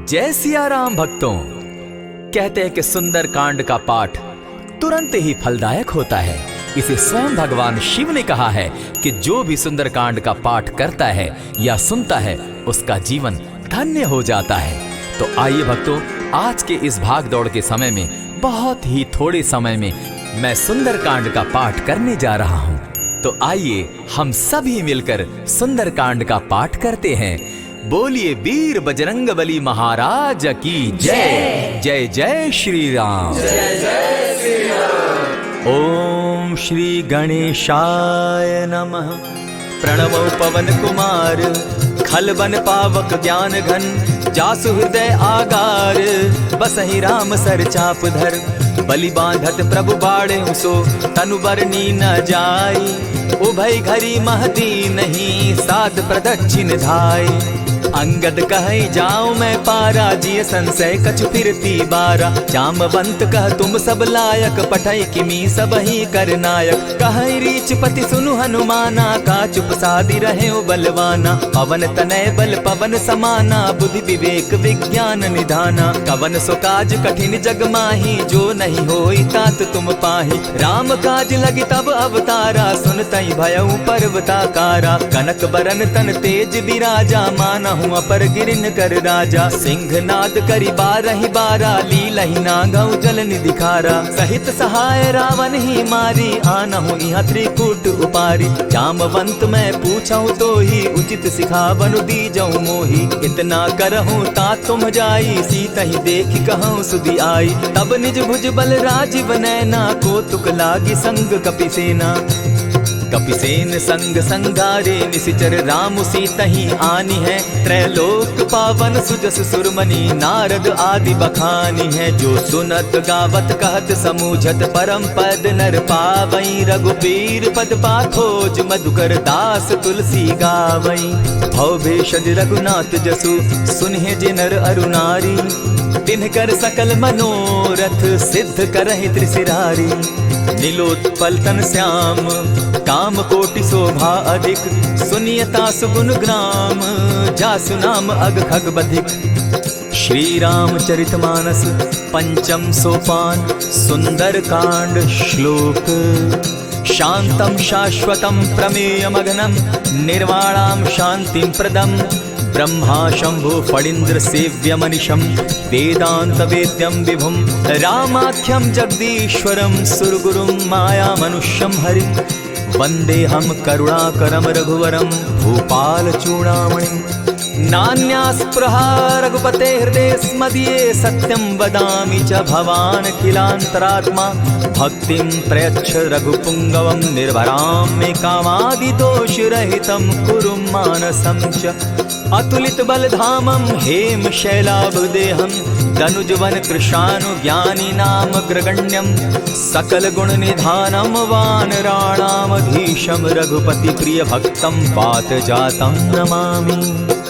जय सिया राम भक्तों। कहते हैं कि सुंदर कांड का पाठ तुरंत ही फलदायक होता है। इसे स्वयं भगवान शिव ने कहा है कि जो भी सुंदर कांड का पाठ करता है या सुनता है उसका जीवन धन्य हो जाता है। तो आइए भक्तों, आज के इस भाग दौड़ के समय में बहुत ही थोड़े समय में मैं सुंदर कांड का पाठ करने जा रहा हूँ। तो आइए हम सभी मिलकर सुंदर कांड का पाठ करते हैं। बोलिए वीर बजरंगबली महाराज की जय। जय जय श्री राम। जय जय श्री राम। ओम श्री गणेशाय नमः। प्रणवो पवन कुमार खलबन पावक ज्ञान घन, जासु हृदय आगार बसहि राम सर चाप धर। बलि बांधत प्रभु बाढ़े सो तनु बरनी न जाई, उभय घरी महती नहीं साध प्रदक्षिण धाई। अंगद कहे जाऊं मैं पारा, जिय संशय कछ फिरती बारा। जामवंत कह तुम सब लायक, पठय किमी सब ही कर नायक। कहे रीच पति सुनु हनुमाना, का चुप सादी रहे बलवाना। पवन तनय बल पवन समाना, बुद्धि विवेक विज्ञान निधाना। कवन सो काज कठिन जग माही, जो नहीं होई तात तुम पाही। राम काज लगी तब अवतारा, सुनतई भयउ पर्वताकारा। कनक बरन तन तेज विराजा, माना अपर गिरिन कर राजा। सिंह नाद करी बारहि बारा, लीलहि नागौ जल निधि खारा। सहित सहाय रावण ही मारी, आनहु इहाँ त्रिकूट उपारी। जामवंत मैं पूछऊं तो ही, उचित सिखावनु दीजऊं मोही। इतना करहूं ता तुम जाई, सीतहि देखि कहूं सुधि आई। तब निज भुज बल राजीव नैना, को तुक लागी संग कपिसेना। कपिसेन संग संगारे, निशिचर राम सीतहि आनी है। त्रैलोक पावन सुजस सुरमणि, नारद आदि बखानी है। जो सुनत गावत कहत समूझत, परम पद नर पावई। रघुबीर पद पाखोज, मधुकर दास तुलसी गावई। भव भेषज रघुनाथ जसु, सुनहि जे नर अरु नारी। तिनकर सकल मनोरथ, सिद्ध करहि त्रिशिरारी। नीलोत्पल तन श्याम, काम कोटि शोभा अधिक। सुनियता सुगुन ग्राम, जासु नाम अग खग बधिक। श्री रामचरित मानस पंचम सोपान, सुंदर कांड श्लोक। शांतम शाश्वतम प्रमेयमग्नं, निर्वाणां शांतिं प्रदम्। ब्रह्मा शंभु फणीन्द्र सेव्य मनिशं, वेदांत वेद्यं विभुं। रामाख्यं जगदीश्वरं, सुरगुरुं माया मनुष्यं हरिं। वंदेहं करुणाकरं रघुवरं, भूपाल चूड़ामणिं। नान्यास्पृहा रघुपते हृदये स्मदीये, सत्यं वदामि च भवान् खिलान्तरात्मा। भक्तिं प्रयच्छ रघुपुङ्गवं, निर्भरां मे कामादिदोषरहितं। कुरु मानसं च अतुलित बलधामं, हेम शैलाभदेहं। दनुजवन कृशानु ज्ञानी नाम ग्रगण्यं। सकल गुण निधानं, वानराणामधीशं। रघुपति प्रिय भक्तं, पात जातं नमामि।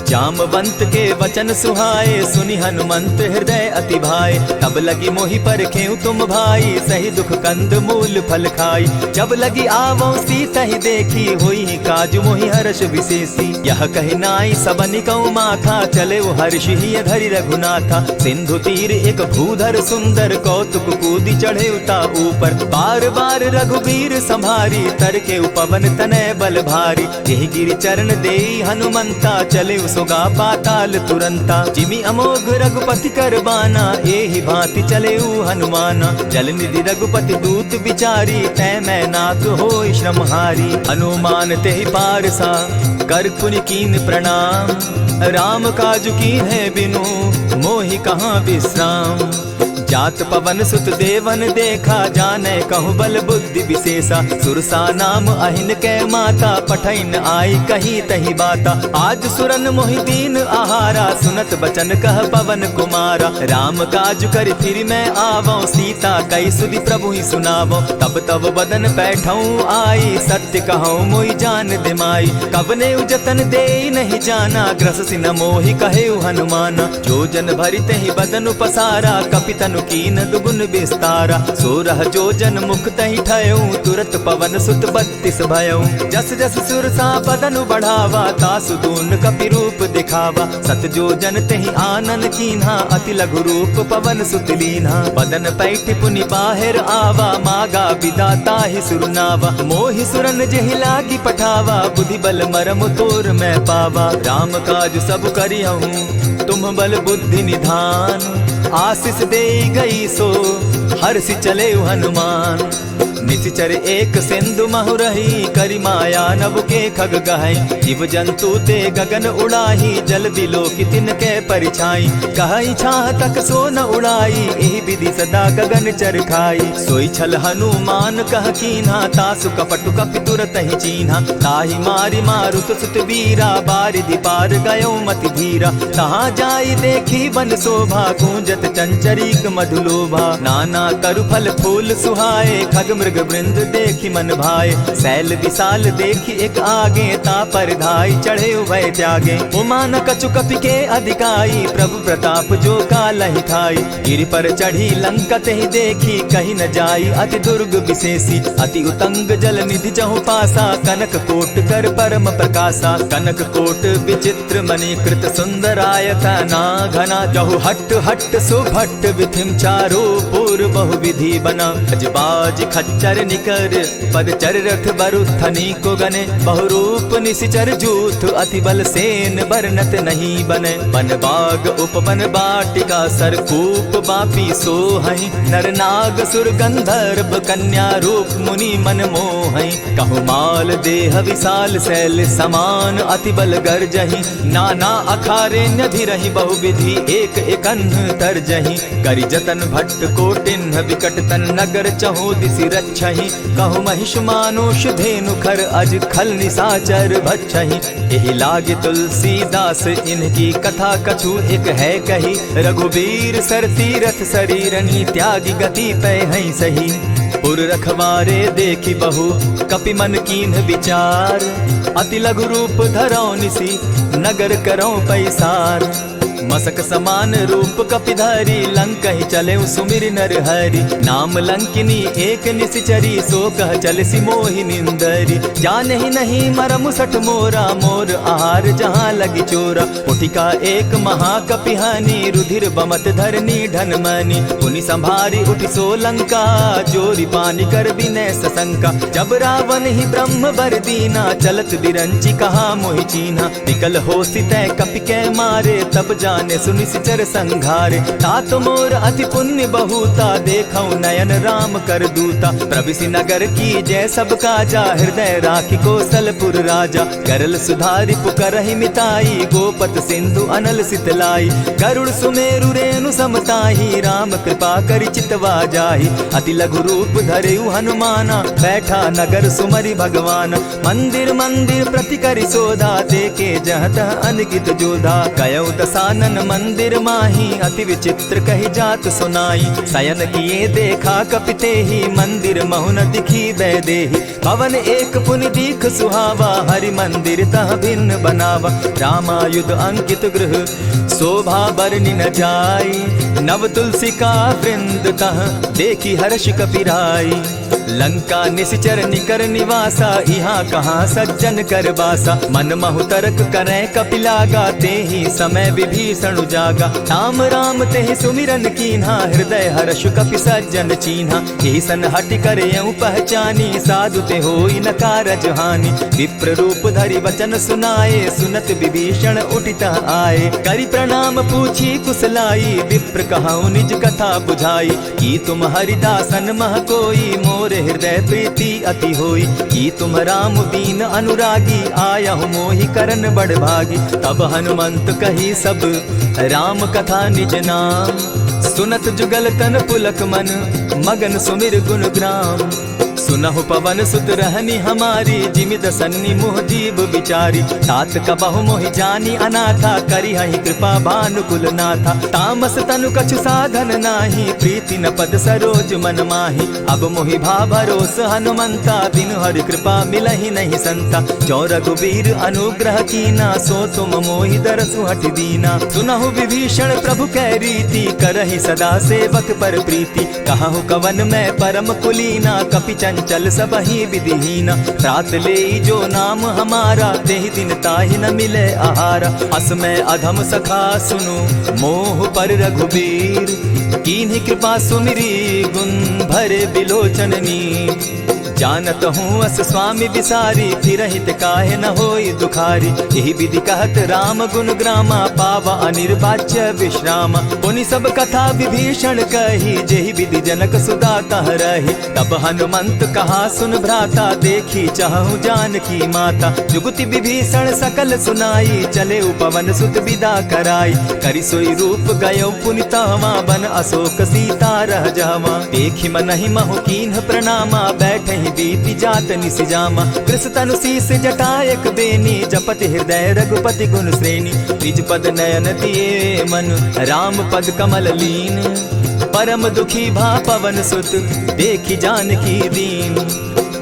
जामवंत के वचन सुहाए, सुनि हनुमंत हृदय अति भाए। तब लगी मोहि परखेउ तुम भाई, सही दुख कंद मूल फल खाई। जब लगी आवो सीतहि देखी, होई काज मोहि हर्ष विशेषी। यह कहि नाई सबनि कौ माथा, चले वो हर्षि हिय धरि रघुनाथा। सिंधु तीर एक भूधर सुंदर, कौतुक कूदी चढ़े उता ऊपर। बार बार रघुबीर संभारी, तर के उपवन तनय बल भारी। यही गिरि चरण देई हनुमंता, चले सोगा पाताल तुरंता। जिमि अमोघ रघुपति कर बाना, एहि भांति चले हनुमाना। जल निधि रघुपति दूत विचारी, तै मैं नाथ होई श्रमहारी। हनुमान तेहि पारसा, कर पुनि कीन प्रणाम। राम काज कीन है बिनु, मोहि कहाँ विश्राम। जात पवन सुत देवन देखा, जाने कहूँ बल बुद्धि विशेषा। सुरसा नाम अहिन कै माता, पठैन आई कही तही बाता। आज सुरन मोहि दीन आहारा, सुनत बचन कह पवन कुमारा। राम काज कर फिर मैं आवो, सीता कई सुधि प्रभु ही सुनावो। तब तब बदन बैठऊँ आई, सत्य कहूँ मोहि जान दिमाई। कबने उजतन दे नहीं जाना, ग्रस सिन मोहि कहे हनुमाना। जो जन भरित ही बदन पसारा, कपितन तनु कीन दुगुन विस्तारा। 16 जोजन मुख तहि ठयऊ, तुरत पवन सुत 32 भयऊ। जस जस सुरसा बदनु बढ़ावा, तासु दून कपि रूप दिखावा। 7 जोजन तेहि आनन कीन्हा, अति लघु रूप पवन सुत लीन्हा। बदन पैठ पुनि बाहिर आवा, मागा विदा ताहि सुरनावा। मोहि सुरन जेहि लागी पठावा, बुद्धि बल मरम तोर मैं पावा। राम काज सब करियहूँ, तुम बल बुद्धि निधान। आशीष दे गई सो हर्षि चले हनुमान। निशिचर एक सिंधु महु रही, करि माया नभ के खग गहई। जीव जंतु ते गगन उड़ाही, जल बिलो की तिनके परिछाई। कहई छाह तक सो न उड़ाई, एहि विधि सदा गगन चर खाई। सोई छल हनुमान कह कीन्हा, तासु कपटु कपि तुरत ही चीन्हा। ताहि मारि मारुत सुत वीरा, बारिधि पार गयो मति धीरा। तहाँ जाई देखी बन शोभा, गूंजत चंचरीक मधुलोभा। नाना तरु फल फूल सुहाए, खग मृग वृंद देखी मन भाए। सैल विशाल देखी एक आगे, ता पर धाई चढ़े उभय त्यागे। उमान कछु कपि के अधिकाई, प्रभु प्रताप जो कालहि ठाई। गिरि पर चढ़ी लंका तेहि देखी, कहीं न जाई अति दुर्ग विशेषी। अति उतंग जल निधि चहु पासा, कनक कोट कर परम प्रकाशा। कनक कोट विचित्र मणि कृत सुंदरायतना घना। जहु हट हट सुभट विधिम चारो पूर बहु विधि बना। अजबाज खच्चर निकर पद चर रथ बरुथनी को गने। बहुरूप निशिचर जूथ, अति बल सेन बरनत नहीं बने। बन बाग उपवन बाटिका, सरकूप बापी सोहई। नर नाग सुर गंधर्व कन्या, रूप मुनि मन मोहई। कहु माल देह विशाल शैल समान, अति बल गर्जही। नाना अखारे नधिरहि बहुविधि, एक एकन्ह तरजही। करि जतन भट्ट कोटिन्ह, विकट तन नगर चहु दिसि रक्षहि। कहु महिष मानुष धेनु खर, अज खल निशाचर भक्षहि। एहि लागे तुलसीदास, इनकी कथा कछु एक है कही। रघुबीर सर तीरथ शरीरनी, त्यागी गति पै हई सही। पुर रखवारे देखी बहु, कपि मन कीन्ह विचार। अति लघु रूप धरौ निसी, नगर करौ पैसार। मसक समान रूप कपिधारी, लंकहि चले सुमिर नर हरि। नाम लंकिनी एक निशिचरी, सो कह चल सी मोहि निंदरी। जानहि नहीं मरम सठ मोरा, मोर आहार जहाँ लगी चोरा। उठिका एक महाकपिहानी, रुधिर बमत धरनी ढन मनी। पुनि संभारी उठि सो लंका, जोरी पानी कर विनय सशंका। जब रावण ही ब्रह्म बर दीना, चलत बिरंची कहा मोहि चीन्हा। निकल होसी तय कपि के मारे, तब जाने सुनिशिचर संघारे। तात मोर अति पुण्य बहुता, देखौ नयन राम कर दूता। प्रविशि नगर की जय सब काजा, हृदय राखी कौशलपुर राजा। करल सुधारि पुकरहि मिताई, गोपत सिंधु अनल सितलाई। गरुड़ सुमेरु रेणु समताही, राम कृपा करि चितवा जाहि। अति लघु रूप धरेउ हनुमाना, बैठा नगर सुमरि भगवान। मंदिर मंदिर प्रति करि सोधा, देखे जहत अनगित जोधा। कयौ दसानन मंदिर माही, अति विचित्र कही जात सुनाई। शयन किए देखा कपिते ही, मंदिर महु न दिखी वैदेही। भवन एक पुनि दीख सुहावा, हरि मंदिर तह भिन्न बनावा। रामायुध अंकित गृह, शोभा बरनि न जाई। नव तुलसी का वृंद तह, देखी हर्ष कपिराई। लंका निशिचर निकर निवासा, यहाँ कहाँ सज्जन कर बासा। मन महु तर्क करे कपिलागा, तेहि समय विभीषण जागा। राम राम तेहि सुमिरन कीन्हा, हृदय हर्ष कपि सज्जन चीन्हा। ईसन हटि कर यूं पहचानी, साधु ते होई न कारज हानि। विप्र रूप धरि वचन सुनाए, सुनत विभीषण उठितः आए। करि प्रणाम पूछी कुशलाई, विप्र कहऊँ निज कथा बुझाई। की तुम हरिदासन मह कोई, मोर हृदय प्रीति अति होई। की तुम राम दीन अनुरागी, आयहु मोहि करन बड़ भागी। तब हनुमंत कही सब राम कथा निज नाम। सुनत जुगल तन पुलक मन, मगन सुमिर गुण ग्राम। सुनहु पवन सुत रहनी हमारी, जिमित सन्नी मोह जीव विचारी। तात कबहु मोहि जानी अनाथा, करी हहि कृपा भानुकुल नाथा। तामस तनु कछु साधन नाही, प्रीति न पद सरोज मन माही। अब मोहि भा भरोस हनुमंता, बिनु हरि कृपा मिलहि नहीं संता। जो रघुबीर अनुग्रह कीना, सो तुम मोहि दरसु हठि दीना। सुनहु विभीषण प्रभु कै रीति, करहि सदा सेवक पर प्रीति। कहु कवन मैं परम कुलीना, कपि चंचल सबहि विधिहीना। त्रात लेई जो नाम हमारा, तेहि दिन ताहि न मिले आहारा। अस मैं अधम सखा सुनु, मोह पर रघुबीर। कीन्ही कृपा सुमिरी, गुण भरे बिलोचन नीर। जानत हूँ अस स्वामी विसारी, फिरहित काहे न होई दुखारी। यही विधि कहत राम गुण ग्रामा, पावा अनिर्वाच्य विश्राम। पुनि सब कथा विभीषण कही, जेहि विधि जनक सुदा कह रही। तब हनुमंत कहा सुन भ्राता, देखी चाहूँ जानकी माता। जुगति विभीषण सकल सुनाई, चले पवन सुत विदा कराई। करि सोई रूप गयो पुनि तहवा, बन अशोक सीता रह जावा। देखी मनहि महु कीन्ह प्रणामा, बैठहि बीति जात निसिजामा। कृष तनु शीस जटायक बेनी, जपति हृदय रघुपति गुण श्रेणी। निज पद नयन दिए मन, राम पद कमल लीन। परम दुखी भा पवन सुत, देखी जानकी दीन।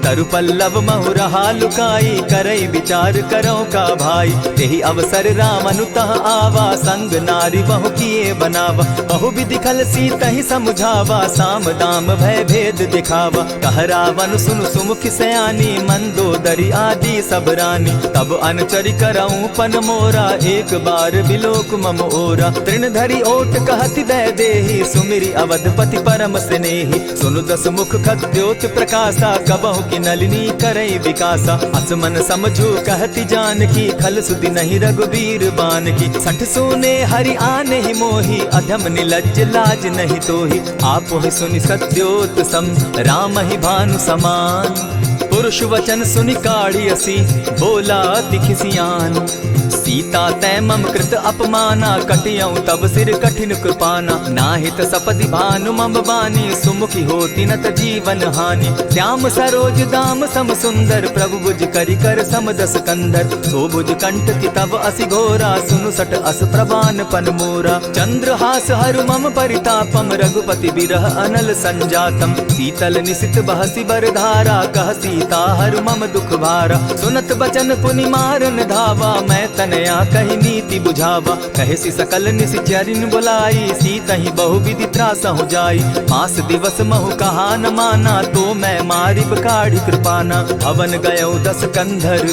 तरु पल्लव महु रहा लुकाई, करई विचार करो का भाई। यही अवसर राम अनुतः आवा, संग नारी बहु किए बनावा। बहु विधि खल सीतहि समुझावा, साम दाम भय भेद दिखावा। कह रावण सुन सुमुखि सयानी, मंदोदरी आदि सब रानी। तब अनचरि करऊं पन मोरा, एक बार बिलोक मम ओरा। तृण धरि ओट कहति दय देहि, सुमिरि अवधपति परम स्नेही। सुनु दस मुख खद्योत प्रकाशा, कबहु नलिनी करई विकासा। असमन समझो कहति जानकी, खल सुधि नहीं रघुबीर बान की। सठ सोने हरि आने ही मोही, अधम निलज्ज लाज नहीं तोही। आपो ही सुनि सत्योत सम, राम ही भानु समान। पुरुष वचन सुनि काढ़ी असी, बोला अति खिसियान। सीता तै मम कृत अपमाना, कटियऊं तब सिर कठिन कृपाना। नाहित सपदि भानु मम बानी, सुमुखी होती नत जीवन हानि। श्याम सरोज दाम सम सुंदर, प्रभु बुझ करि कर सम दस कंधर। सो बुझ कंठ की तब असि घोरा, सुनु सट अस प्रवान पन मोरा। चंद्रहास हरु मम परितापम, रघुपति बिरह अनल संजातम। शीतल निशित बहसी बरधारा, कह सीता हरु मम दुख भारा। सुनत बचन पुनि मारन धावा, मैं तनया कही नीति बुझावा। कहे सकल निशिचरिन बुलाई, सीतहि बहु विधि त्रास हो जाई। मास दिवस महु कहा न माना, तो मैं मारिब काढ़ी कृपाना। भवन गयो दस कंधर,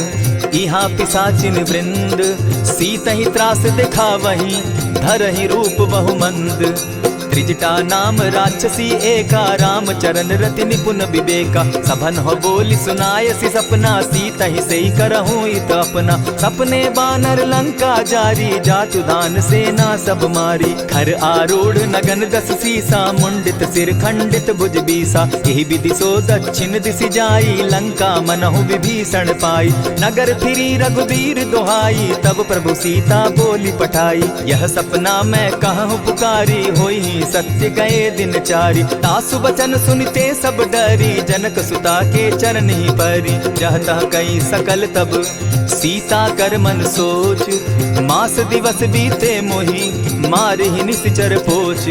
इहाँ पिशाचिन वृंद। सीतहि त्रास दिखावहि, धरहि रूप बहु मंद। त्रिजटा नाम राक्षसी एका, राम चरण रति निपुण विवेका। सभन हो बोली सुनायसी सपना, सीतहि सेई करहूँ इत अपना। सपने बानर लंका जारी, जातु दान सेना सब मारी। खर आरूढ़ नगन दस सीसा, मुंडित सिर खंडित भुज बीसा। यही विधि सो दक्षिण दिशि जाई, लंका मनहु विभीषण पाई। नगर फिरी रघुबीर दोहाई, तब प्रभु सीता बोली पठाई। यह सपना मैं कहूँ पुकारी, होई सत्य गए दिन चारी। तासु बचन सुनते सब डरी, जनक सुता के चरण ही परी। जहता कई सकल तब सीता कर मन सोच, मास दिवस बीते मोही, मारे ही निश्चर पोच।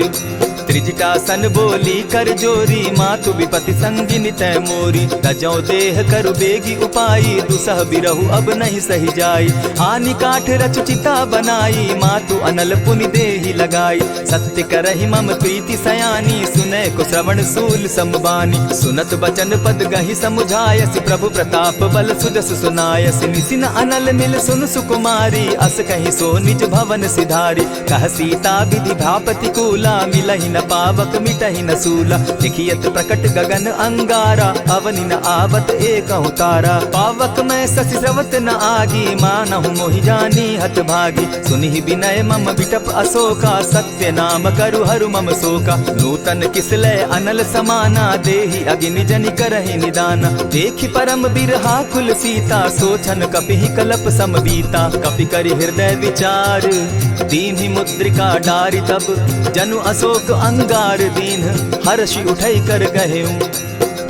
त्रिजटा सन बोली कर जोरी, मातु विपति संगिनी तै मोरी। तजौ देह करु बेगी उपाई, दुसह बिरहु अब नहीं सही जाई। हानि काठ रचु चिता बनाई, मातु अनल पुनि देहि लगाई। सत्य करहि मम प्रीति सयानी, सुनै को श्रवण सूल समबानी। सुनत बचन पद गहि समुझायसि, प्रभु प्रताप बल सुजस सुनायसि। निसिन अनल मिल सुन सुकुमारी, अस कहि सो निज भवन सिधारी। कह सीता विधि भापति कूला, मिलहि न पावक मिटहि न सूला। लिखियत प्रकट गगन अंगारा, अवनि न आवत एकहु तारा। पावक मैं शशि स्रवत न आगी, मानहु मोहि जानी हत भागी। सुनिहि विनय मम बिटप अशोका, सत्य नाम करु हरु मम शोका। नूतन किसलय अनल समाना, देहि अगिनि जनि करहि निदाना। देखि परम बिरहा कुल सीता, सोचन कपिहि कलप सम बीता। कपि करि हृदय विचार, दीन्हि मुद्रिका डारि। तब जनु अशोक अंगार दीन, हर्षि उठै कर गहेऊ।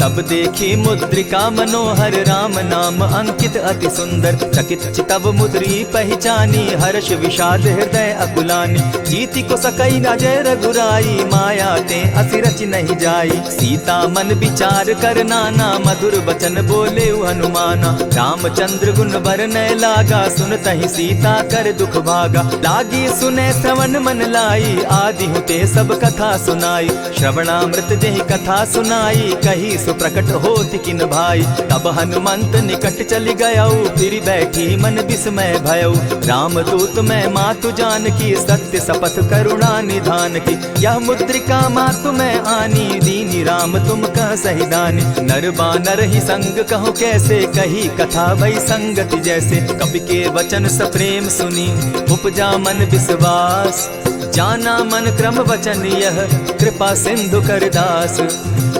तब देखी मुद्रिका मनोहर राम नाम अंकित अति सुंदर। चकित चितव मुद्री पहचानी हर्ष विषाद हृदय अकुलानी। जीति को सकई न जय रघुराई माया ते अति रच नहीं जाई। सीता मन विचार कर नाना मधुर बचन बोले हनुमाना। रामचंद्र गुण बरनय लागा सुनतहि सीता कर दुख भागा। लागी सुने श्रवण मन लाई आदि हुते सब कथा सुनाई। श्रवणामृत जेहि कथा सुनाई कही सुप्रकट होति किन भाई। तब हनुमंत निकट चली गयऊ फिर बैठी मन विस्मय भयऊ। रामदूत मैं मातु जान की सत्य शपथ करुणा निधान की। यह मुद्रिका मातु मैं आनी दीनी राम तुम कह सही दानी। नर बानर ही संग कहूँ कैसे कही कथा वही संगति जैसे। कवि के वचन सप्रेम सुनी उपजा मन विश्वास। जाना मन क्रम वचन यह कृपा सिंधु कर दास।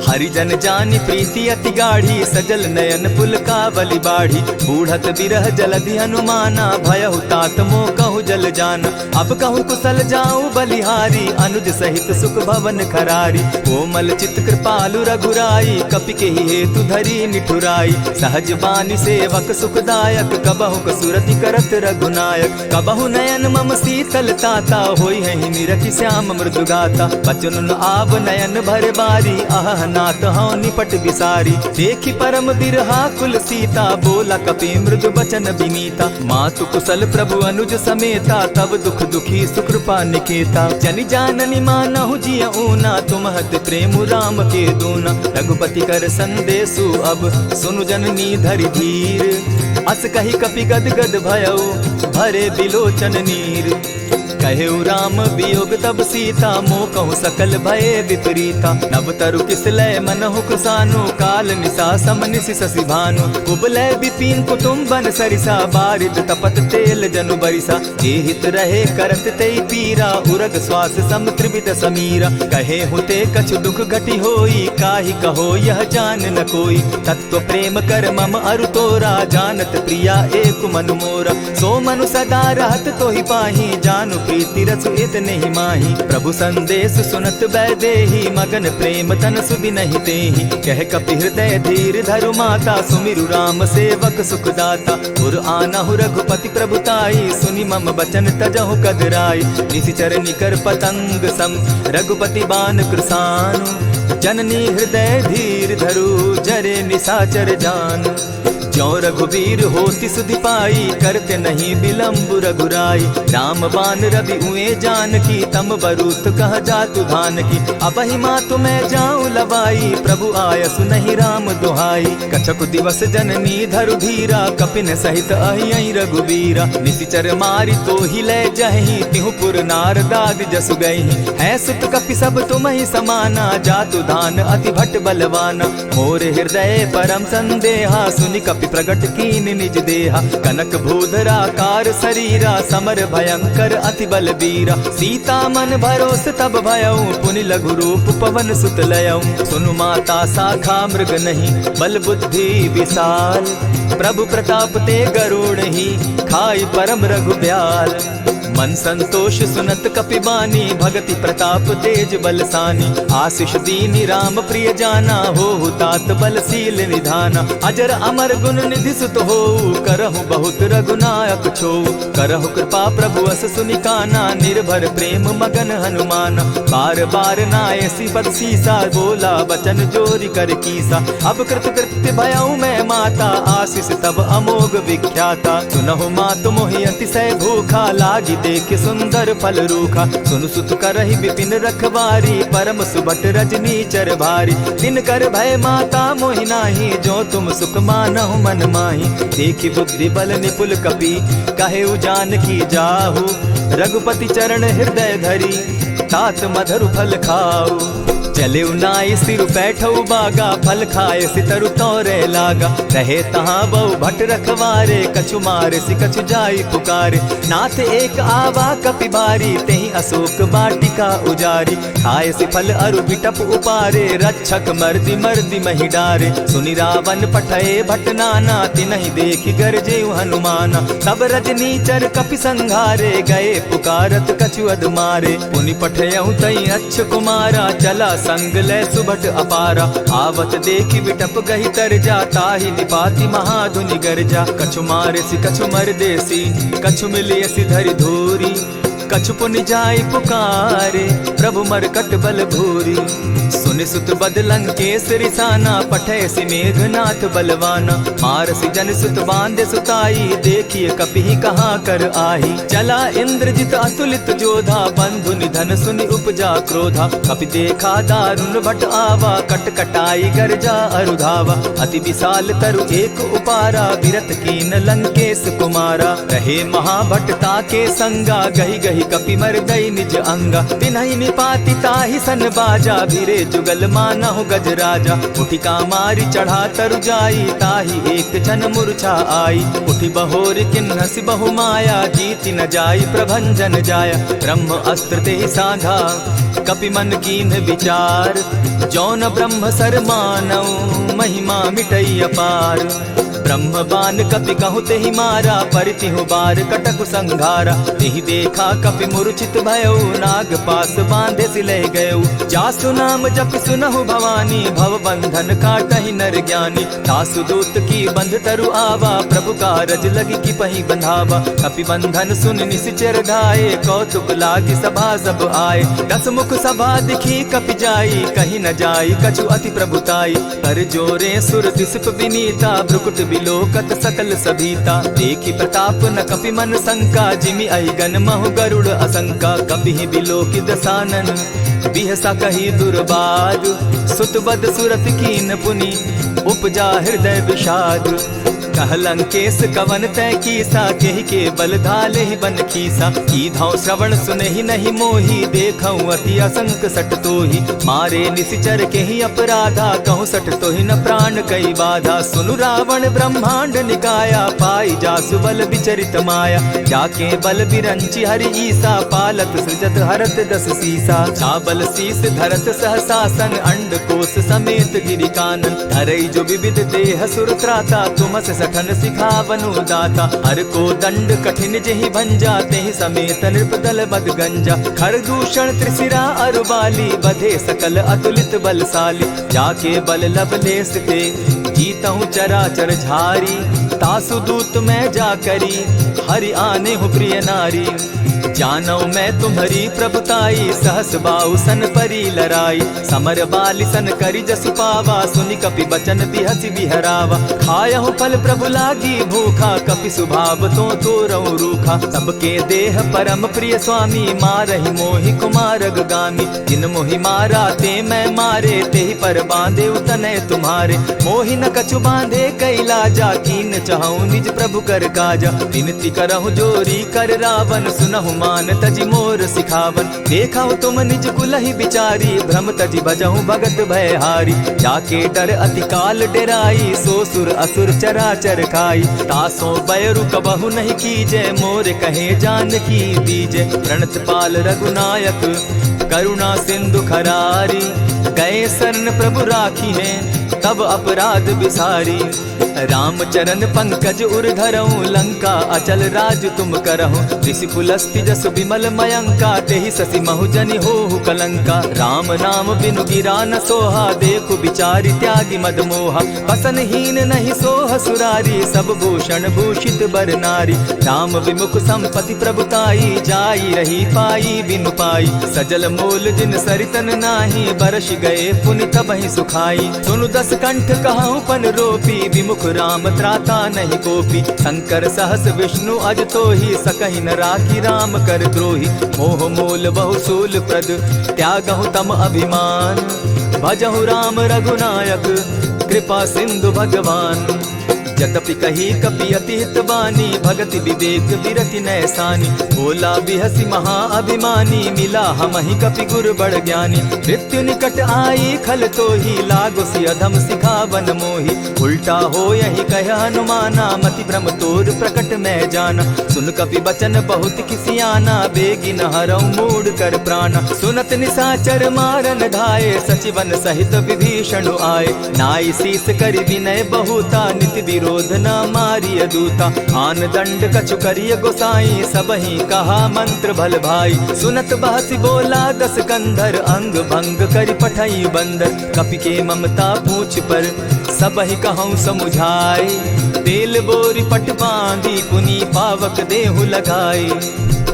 हरिजन जानी प्रीति अति गाढ़ी सजल नयन पुलकावली बाढ़ी। बूढ़त बिरह जलधि हनुमाना भयहु तात मोह कहु जल जाना। अब कहूँ कुशल जाऊँ बलिहारी अनुज सहित सुख भवन खरारी। कोमल चित कृपालु रघुराई कपि के ही हेतु धरी निठुराई। सहज बानी सेवक सुखदायक कबहु कसुरति करत रघुनायक। कबहु नयन मम शीतल ताता होई है निरखि श्याम मृदु गाता। बचन आब नयन भर बारी आह नाथ हूँ निपट विसारी। देखी परम बिरहा कुल सीता बोला कपि मृदु बचन विनीता। मातु कुशल प्रभु अनुज समेता तब दुख दुखी सुकृपा निकेता। जनि जाननी मानहु जिय ऊना तुम हत प्रेम राम के दूना। रघुपति कर संदेशु अब सुनु जननी धरि धीर। अस कही कपि गद गद भयऊ भरे बिलोचन नीर। कहेउ राम वियोग तब सीता मोह कहूँ सकल भये विपरीता। नव तरु किस लय मनहु कृसानु काल निशा समनिशि शशि भानु। कुबलय विपिन कुटुम्बन सरिसा बारिद तपत तेल जनु बरिसा। जे हित रहे करत तेई पीरा उरग श्वास सम त्रिविध समीरा। कहे हुते कछु दुख घटी होई काहि कहो यह जान न कोई। तत्व प्रेम कर मम अरु तोरा जानत प्रिया एक मनु मोरा। सो मनु सदा रहत तोहि पाही जानु प्रीति रसु इतने ही माही। प्रभु संदेश सुनत बैदेही मगन प्रेम तन सुधि नहीं तेहि। कह कपि हृदय धीर धरु माता सुमिरु राम सेवक सुखदाता। उर आनहु रघुपति प्रभुताई सुनि मम बचन तजहु कदराई। निशिचर निकर पतंग सम रघुपति बान कृसानु। जननी हृदय धीर धरु जरे निशाचर जान। ज्यों रघुवीर होति सुधि पाई करते नहीं विलम्ब रघुराई। राम बान रवि उए जान की तम बरूत कह जातु धान की। अबहि मातु मैं जाऊं लवाई प्रभु आयसु नहीं राम दुहाई। कछक दिवस जननी धरु धीरा कपिन सहित अहियहि रघुवीरा। निशिचर मारी तो ही ले जहि तिहु पुर नार दाग जसु गई। है सुत कपि सब तुम ही समाना जातु धान अति भट बलवाना। मोर हृदय परम संदेहा सुनि कपि प्रगट कीन निज देहा। कनक भूधराकार शरीरा समर भयंकर अति बलबीरा। सीता मन भरोस तब भयऊ पुनि लघु रूप पवन सुत लयऊ। सुनु माता शाखा मृग नहीं बल बुद्धि विशाल। प्रभु प्रताप ते गरुड़ ही खाई परम रघु ब्याल। मन संतोष सुनत कपि बानी भगति प्रताप तेज बलसानी। आशीष दीनी राम प्रिय जाना हो तात बलशील निधाना। अजर अमर गुण निधि सुत हो करहु बहुत रघुनायक छो। करहु कृपा प्रभु अस सुनिकाना निर्भर प्रेम मगन हनुमाना। बार बार नायसी पद सीसा बोला बचन जोरी कर कीसा। अब कृत कृत्य भयऊ मैं माता आशीष तब अमोघ विख्याता। सुनहु मातु मोहि अतिशय भूखा लागी देख सुंदर फल रूखा। सुन सुत करहि विपिन रखवारी परम सुबट रजनी चर भारी। दिन कर भय माता मोहि नाही जो तुम सुख मानहु मन माही। देखि बुद्धि बल निपुल कपि कहे जान की जाहु। रघुपति चरण हृदय धरी तात मधुर फल खाऊ। चले नाई सिर बैठऊ बागा फल खाए सितरु तोरे लागा। रहे तहाँ बहु भट रखवारे कछु मारे सि कछु जाई पुकारे। नाथ एक आवा कपि बारी तेहि अशोक बाटिका उजारी। खाए सि फल अरु बिटप उपारे रक्षक मर्दि मर्दि महि डारे। सुनि रावण पठये भट नाना तिनहि देखि गरजे हनुमाना। तब रजनी चर कपि संघारे गए पुकारत कछु अध मारे। पुनि पठयऊ तई अच्छ कुमारा चला संग ले सुभट अपारा। आवत देखी बिटप गही तर जा, ताहि निपाति महाधुनि गर्जा। कछु मारेसी कछु मर देसी, कछु मिलियसी धरि धूरी। कछु पुनि जाय पुकारे, प्रभु मरकट बल भूरी। सुनि सुत बद लंकेश रिसाना, पठैसी मेघनाथ बलवाना। मारसी जन सुत बांधे सुताई, देखिए कपि कहाँ कर आही। चला इंद्रजित अतुलित जोधा, बंधु निधन सुनि उपजा क्रोधा। कपि देखा दारुण भट आवा, कट कटाई गर्जा अरुधावा। अति विशाल तरु एक उपारा, विरत कीन लंकेश कुमारा। रहे महाभट्टा के संगा, गही गही कपि मर गई निज अंगा। तिन्हि निपाति ताहि सन बाजा, भीरे जुगल मानहु गज राजा। उठिका मारी चढ़ा तरु जाई, ताहि एक क्षण मूर्छा आई। उठि बहोर किन्हसि बहु माया, जीति न जाई प्रभंजन जाया। ब्रह्म अस्त्र तेहि साधा, कपि मन कीन्ह विचार। जौन ब्रह्म सर मानऊ, महिमा मिटई अपार। ब्रह्म बान कपि कहु तेहि मारा, परितिहु बार कटकु संघारा। तेहि देखा कपि मूर्छित भयउ, नाग पास बांधे सिले गयउ। जासु नाम जपि सुनहु भवानी, भव बंधन काटहि नर ज्ञानी। तासु दूत की बंध तरु आवा, प्रभु कारज लगी कि पहि बंधावा। कपि बंधन सुन निसिचर धाये, कौतुक लागी सभा सब आए। दस मुख सभा दिखी कपि जाई, कहीं न जाई कछु अति प्रभुताई। कर जोरे सुर दिसप विनीता, भ्रुकुट बिलोकत सकल सभीता। देखी प्रताप न कपि मन शंका, जिमि अहिगन महु गरुड़ असंका। कपि बिलोकि दसानन, बिहसा कही दुर्बाद। सुत बद सुरत कीन पुनि, उपजा हृदय विषाद। कह लंकेश कवन तय कीसा, केहि के बल धाले ही बन खीसा। कीधौ श्रवण सुने ही नहीं मोही, देखऊं अति असंक सट तोही। मारे निसिचर के ही अपराधा, कहूँ सट तोहि न प्राण कई बाधा। सुनु रावण ब्रह्मांड निकाया, पाई जासु बल विचरित माया। जाके बल बिरंची हरि ईसा, पालत सृजत हरत दस सीसा। चाबल शीस धरत सहसासन, अंड कोश समेत गिरि कानन। धरई जो विविध देह सुर त्राता, तुमस सठन सिखावनु दाता। हर को दंड कठिन जेहि भंजा, तेहि समेत नृपदल बद गंजा। खर दूषण त्रिशिरा अरुबाली, बधे सकल अतुलित बलशाली। जाके बल लवलेस ते, जीतहु चराचर झारी। तासु दूत मैं जा करी, हरि आने हूँ प्रिय नारी। जानौ मैं तुम्हारी प्रभुताई, सहस बाहु सन परी लराई। समर बाली सन करी जसु पावा, सुनि कपि बचन बिहसि बिहरावा। खायहु फल प्रभु लागी भूखा, कपि सुभाव तो तोरहु रूखा। सबके देह परम प्रिय स्वामी, मारहि मोहि कुमारग गामी। जिन मोहि मारा ते मैं मारे, तेहि पर बांधे उतने तुम्हारे। मोहि न कछु बांधे कैलाजा, कीन चाहूं निज प्रभु कर काजा। विनती करहु जोरी कर रावण, सुनहु मान तजि मोर सिखावन। देखहु तुम निज कुलहि बिचारी, भ्रम तजि भजहु भगत भयहारी। जाके डर अति काल डेराई, सो सुर असुर चराचर खाई। तासो बैरु कबहु नहीं कीजे, मोर कहे जानकी दीजे। प्रणत पाल रघुनायक, करुणा सिंधु खरारी। गए शरण प्रभु राखी है, तब अपराध बिसारी। राम चरण पंकज उर धरऊं, लंका अचल राज तुम करहूं। ऋषि पुलस्ति जस विमल मयंका, तेहि ससि महु जनि होहु कलंका। राम नाम बिनु गिरा न सोहा, देखु बिचारी त्यागी मद मोहा। पसनहीन नहीं सोह सुरारी, सब भूषण भूषित बर नारी। राम विमुख संपति प्रभुताई, जाई रही पाई बिनु पाई। सजल मोल जिन सरितन नाही, बरस गए पुनि तबहि सुखाई। सुनु दस कंठ कहूँ पन रोपी, विमुख राम त्राता नहीं कोपी। शंकर सहस विष्णु अज तोहि, सकहि न राखी राम कर द्रोही। मोह मूल बहु सूल प्रद, त्यागहु तम अभिमान। भजहु राम रघुनायक, कृपा सिंधु भगवान। जतपि कही कपि अति हित बानी, भगति विवेक विरति नैसानी। बोला बिहसी महा अभिमानी, मिला हमहि कपि गुर बड़ ज्ञानी। मृत्यु निकट आई खल तोहि, लागो सि अधम सिखावन मोहि। उल्टा हो यही कह हनुमाना, मति भ्रम तोर प्रकट मैं जाना। सुन कपि बचन बहुत किसियाना, बेगी न हरऊ मूड कर प्राणा। सुनत निसाचर मारन धाये, सचिवन सहित विभीषण आए। नाई शीस करि विनय बहुता, नित विरोध न मारिय दूता। आन दंड कछु करिय गोसाई, सबहि कहा मंत्र भल भाई। सुनत बहसी बोला दस कंधर, अंग भंग करि पठई बंदर। कपि के ममता पूछ पर, सबहि कहूँ समुझाए। तेल बोरी पट बांधी, पुनि पावक देहु लगाई।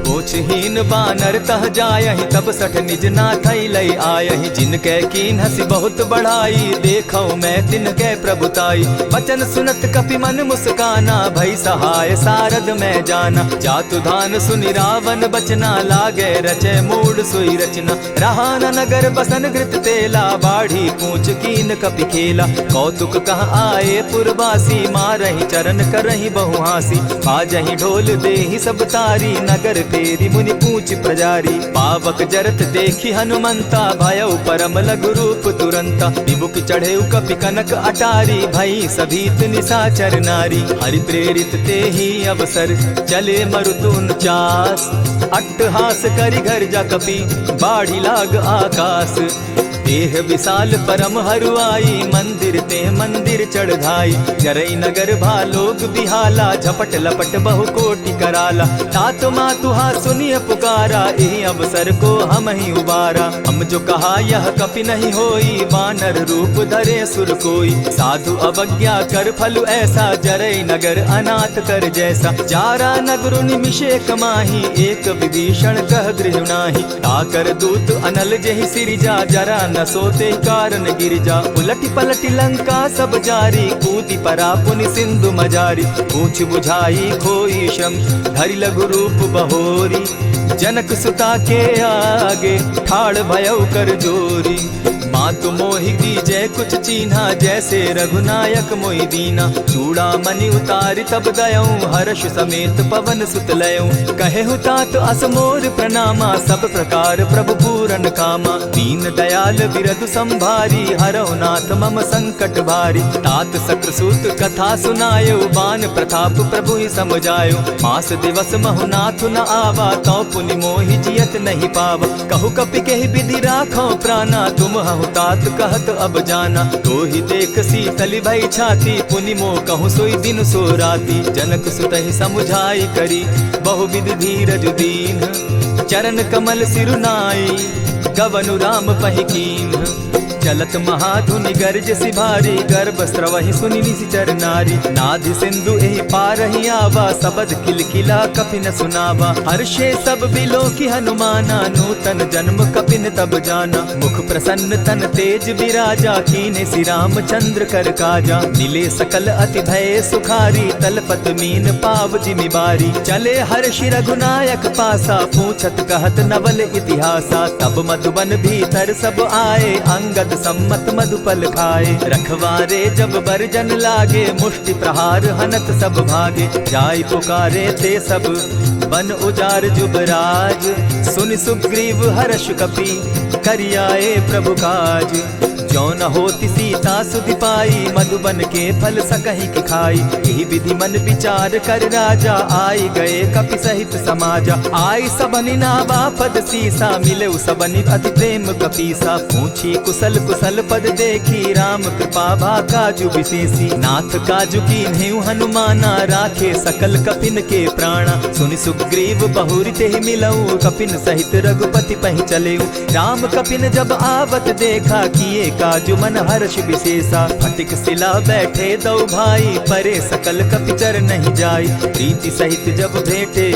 पोछहीन बानर तह जायहि, तब सठ निज नाथै लई आयहि। जिनकै कीन हसी बहुत बढ़ाई, देखौ मैं तिनकै प्रभुताई। बचन सुनत कपि मन मुस्काना, भई सहाय सारद मैं जाना। जातु धान सुनि रावण बचना, लागे रचय मूड सोई रचना। रहा न नगर बसन घृत तेला, बाढ़ी पूछ कीन कपि खेला। कौतुक कह आए पुरवासी, मारहि चरण करहि बहु हासी। बाजहि ढोल देहि सब तारी, नगर तेरी मुनि पूछ प्रजारी। पावक जरत देखी हनुमंता, भयउ परम लघु रूप तुरंता। विमुख चढ़े कपि कनक अटारी, भई सभीत निशाचर नारी। हरि प्रेरित ते ही अवसर, चले मरुतुन चास। अट्टहास करि घर जा कपि, बाढ़ी लाग आकाश। देह विशाल परम हरुआई, मंदिर ते मंदिर चढ़ाई। जरई नगर भालोग बिहाला, झपट लपट बहु कोटि कराला। तात मातुहा सुनिय पुकारा, एहि अवसर को हम ही उबारा। हम जो कहा यह कपि नहीं होई, वानर रूप धरे सुर कोई। साधु अवज्ञा कर फल ऐसा, जरई नगर अनाथ कर जैसा। जारा नगर निमिषे कमाही, एक विभीषण कह गृह नाही। ताकर दूत अनल जहि सिरिजा, जरा न सोते कारण गिरजा। उलटी पलटी लंका सब जारी, कूदी परा पुनि सिंधु मजारी। पूछ बुझाई खोई श्रम, धरि लघु रूप बहोरी। जनक सुता के आगे, ठाड़ भयउ कर जोरी। मातु मोहि दीजै कुछ चीन्हा, जैसे रघुनायक मोहि दीना। चूड़ा मणि उतारि तब दयऊं, हर्ष समेत पवन सुत लयऊं। कहेहु तात असमोर प्रणामा, सब प्रकार प्रभु पूरन कामा। दीन दयाल बिरधु संभारी, हरौ नाथ मम संकट भारी। तात सक्रसूत कथा सुनायो, बान प्रताप प्रभु ही समझायो। मास दिवस महु नाथ न आवा, तौ पुनि मोहि जियत नहीं पावा। कहु कपि केहि विधि राखो प्राणा, तुम हहु तात कहत अब जाना। तो ही देख शीतली भई छाती, पुनि मो कहूँ सोई दिन सो राती। जनक सुतहि समुझाई करी, बहुविधि धीरज दीन। चरण कमल सिरुनाई, गवनु राम पहि कीन। चलत महाधुनि गर्ज सिभारी, गर्भ स्रवहि सुनि निशिचर नारी। नाधि सिंधु एहि पारहि आवा, सबद किलकिला कपि न सुनावा। हर्षे सब बिलोकि हनुमाना, नूतन जन्म कपि न तब जाना। मुख प्रसन्न तन तेज विराजा, कीने श्री रामचंद्र कर काजा। मिले सकल अति भय सुखारी, तलपत मीन पाव जिमि बारी। चले हर्षि रघुनायक पासा, पूछत कहत नवल इतिहासा। तब मधुबन भीतर सब आए, अंगद सम्मत मधुपल खाए। रखवारे जब बरजन लागे, मुष्टि प्रहार हनत सब भागे। जाय पुकारे ते सब, बन उजार जुबराज। सुनि सुग्रीव हर्ष कपि, करियाए प्रभु काज। जो न होती सीता सुधि पाई, मधुबन के फल सकहि की खाई। यही विधि मन विचार कर राजा, आई गए कपि सहित समाजा। आई सबनि नावा पद सीसा, मिले सबनि अति प्रेम कपीसा। पूछी कुशल कुशल पद देखी, राम कृपा भा काजु विशेषी। नाथ काजु कीन्हेउ हनुमाना, राखे सकल कपिन के प्राणा। सुनि सुग्रीव बहुरि तेहि मिलऊ, कपिन सहित रघुपति पहि चलेऊ। राम कपिन जब आवत देखा, किए काजु मन हर्ष विशेषा। फटिक सिला बैठे दो भाई, परे सकल कपिचर नहीं जाई। प्रीति सहित जब भेटे,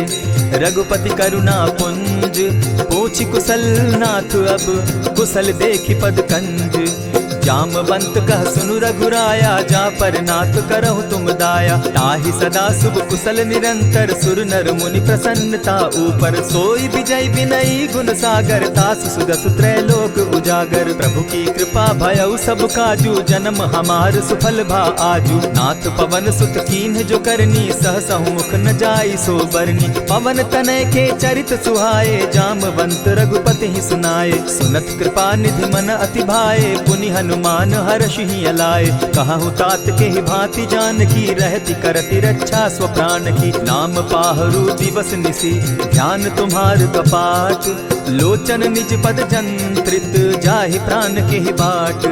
रघुपति करुणा पुंज। पूछि कुशल नाथ अब, कुशल देखि पद कंज। जामवंत कह सुनु रघुराया, जा पर नाथ करहु तुम दाया। ताहि सदा शुभ कुशल निरंतर, सुर नर मुनि प्रसन्नता ऊपर। सोई विजय विनयी गुण सागर, तास सुदस त्रैलोक उजागर। प्रभु की कृपा भयउ सब काजू, जन्म हमार सुफल भा आजू। नाथ पवन सुत कीन्ह जो करनी, सहसहु मुख न जाई सो बरनी। पवन तनय के चरित सुहाए, जामवंत रघुपति ही सुनाए। सुनत कृपा निधि मन अति भाए, पुनि हनुमान हनुमान हर्षि अलाए। कहु तात के ही भांति जानकी, रहती करती रक्षा स्व प्राण की। नाम पाहरु दिवस निसी, ध्यान तुम्हार कपाट। लोचन निज पद जंत्रित, जाहि प्राण के ही बाट।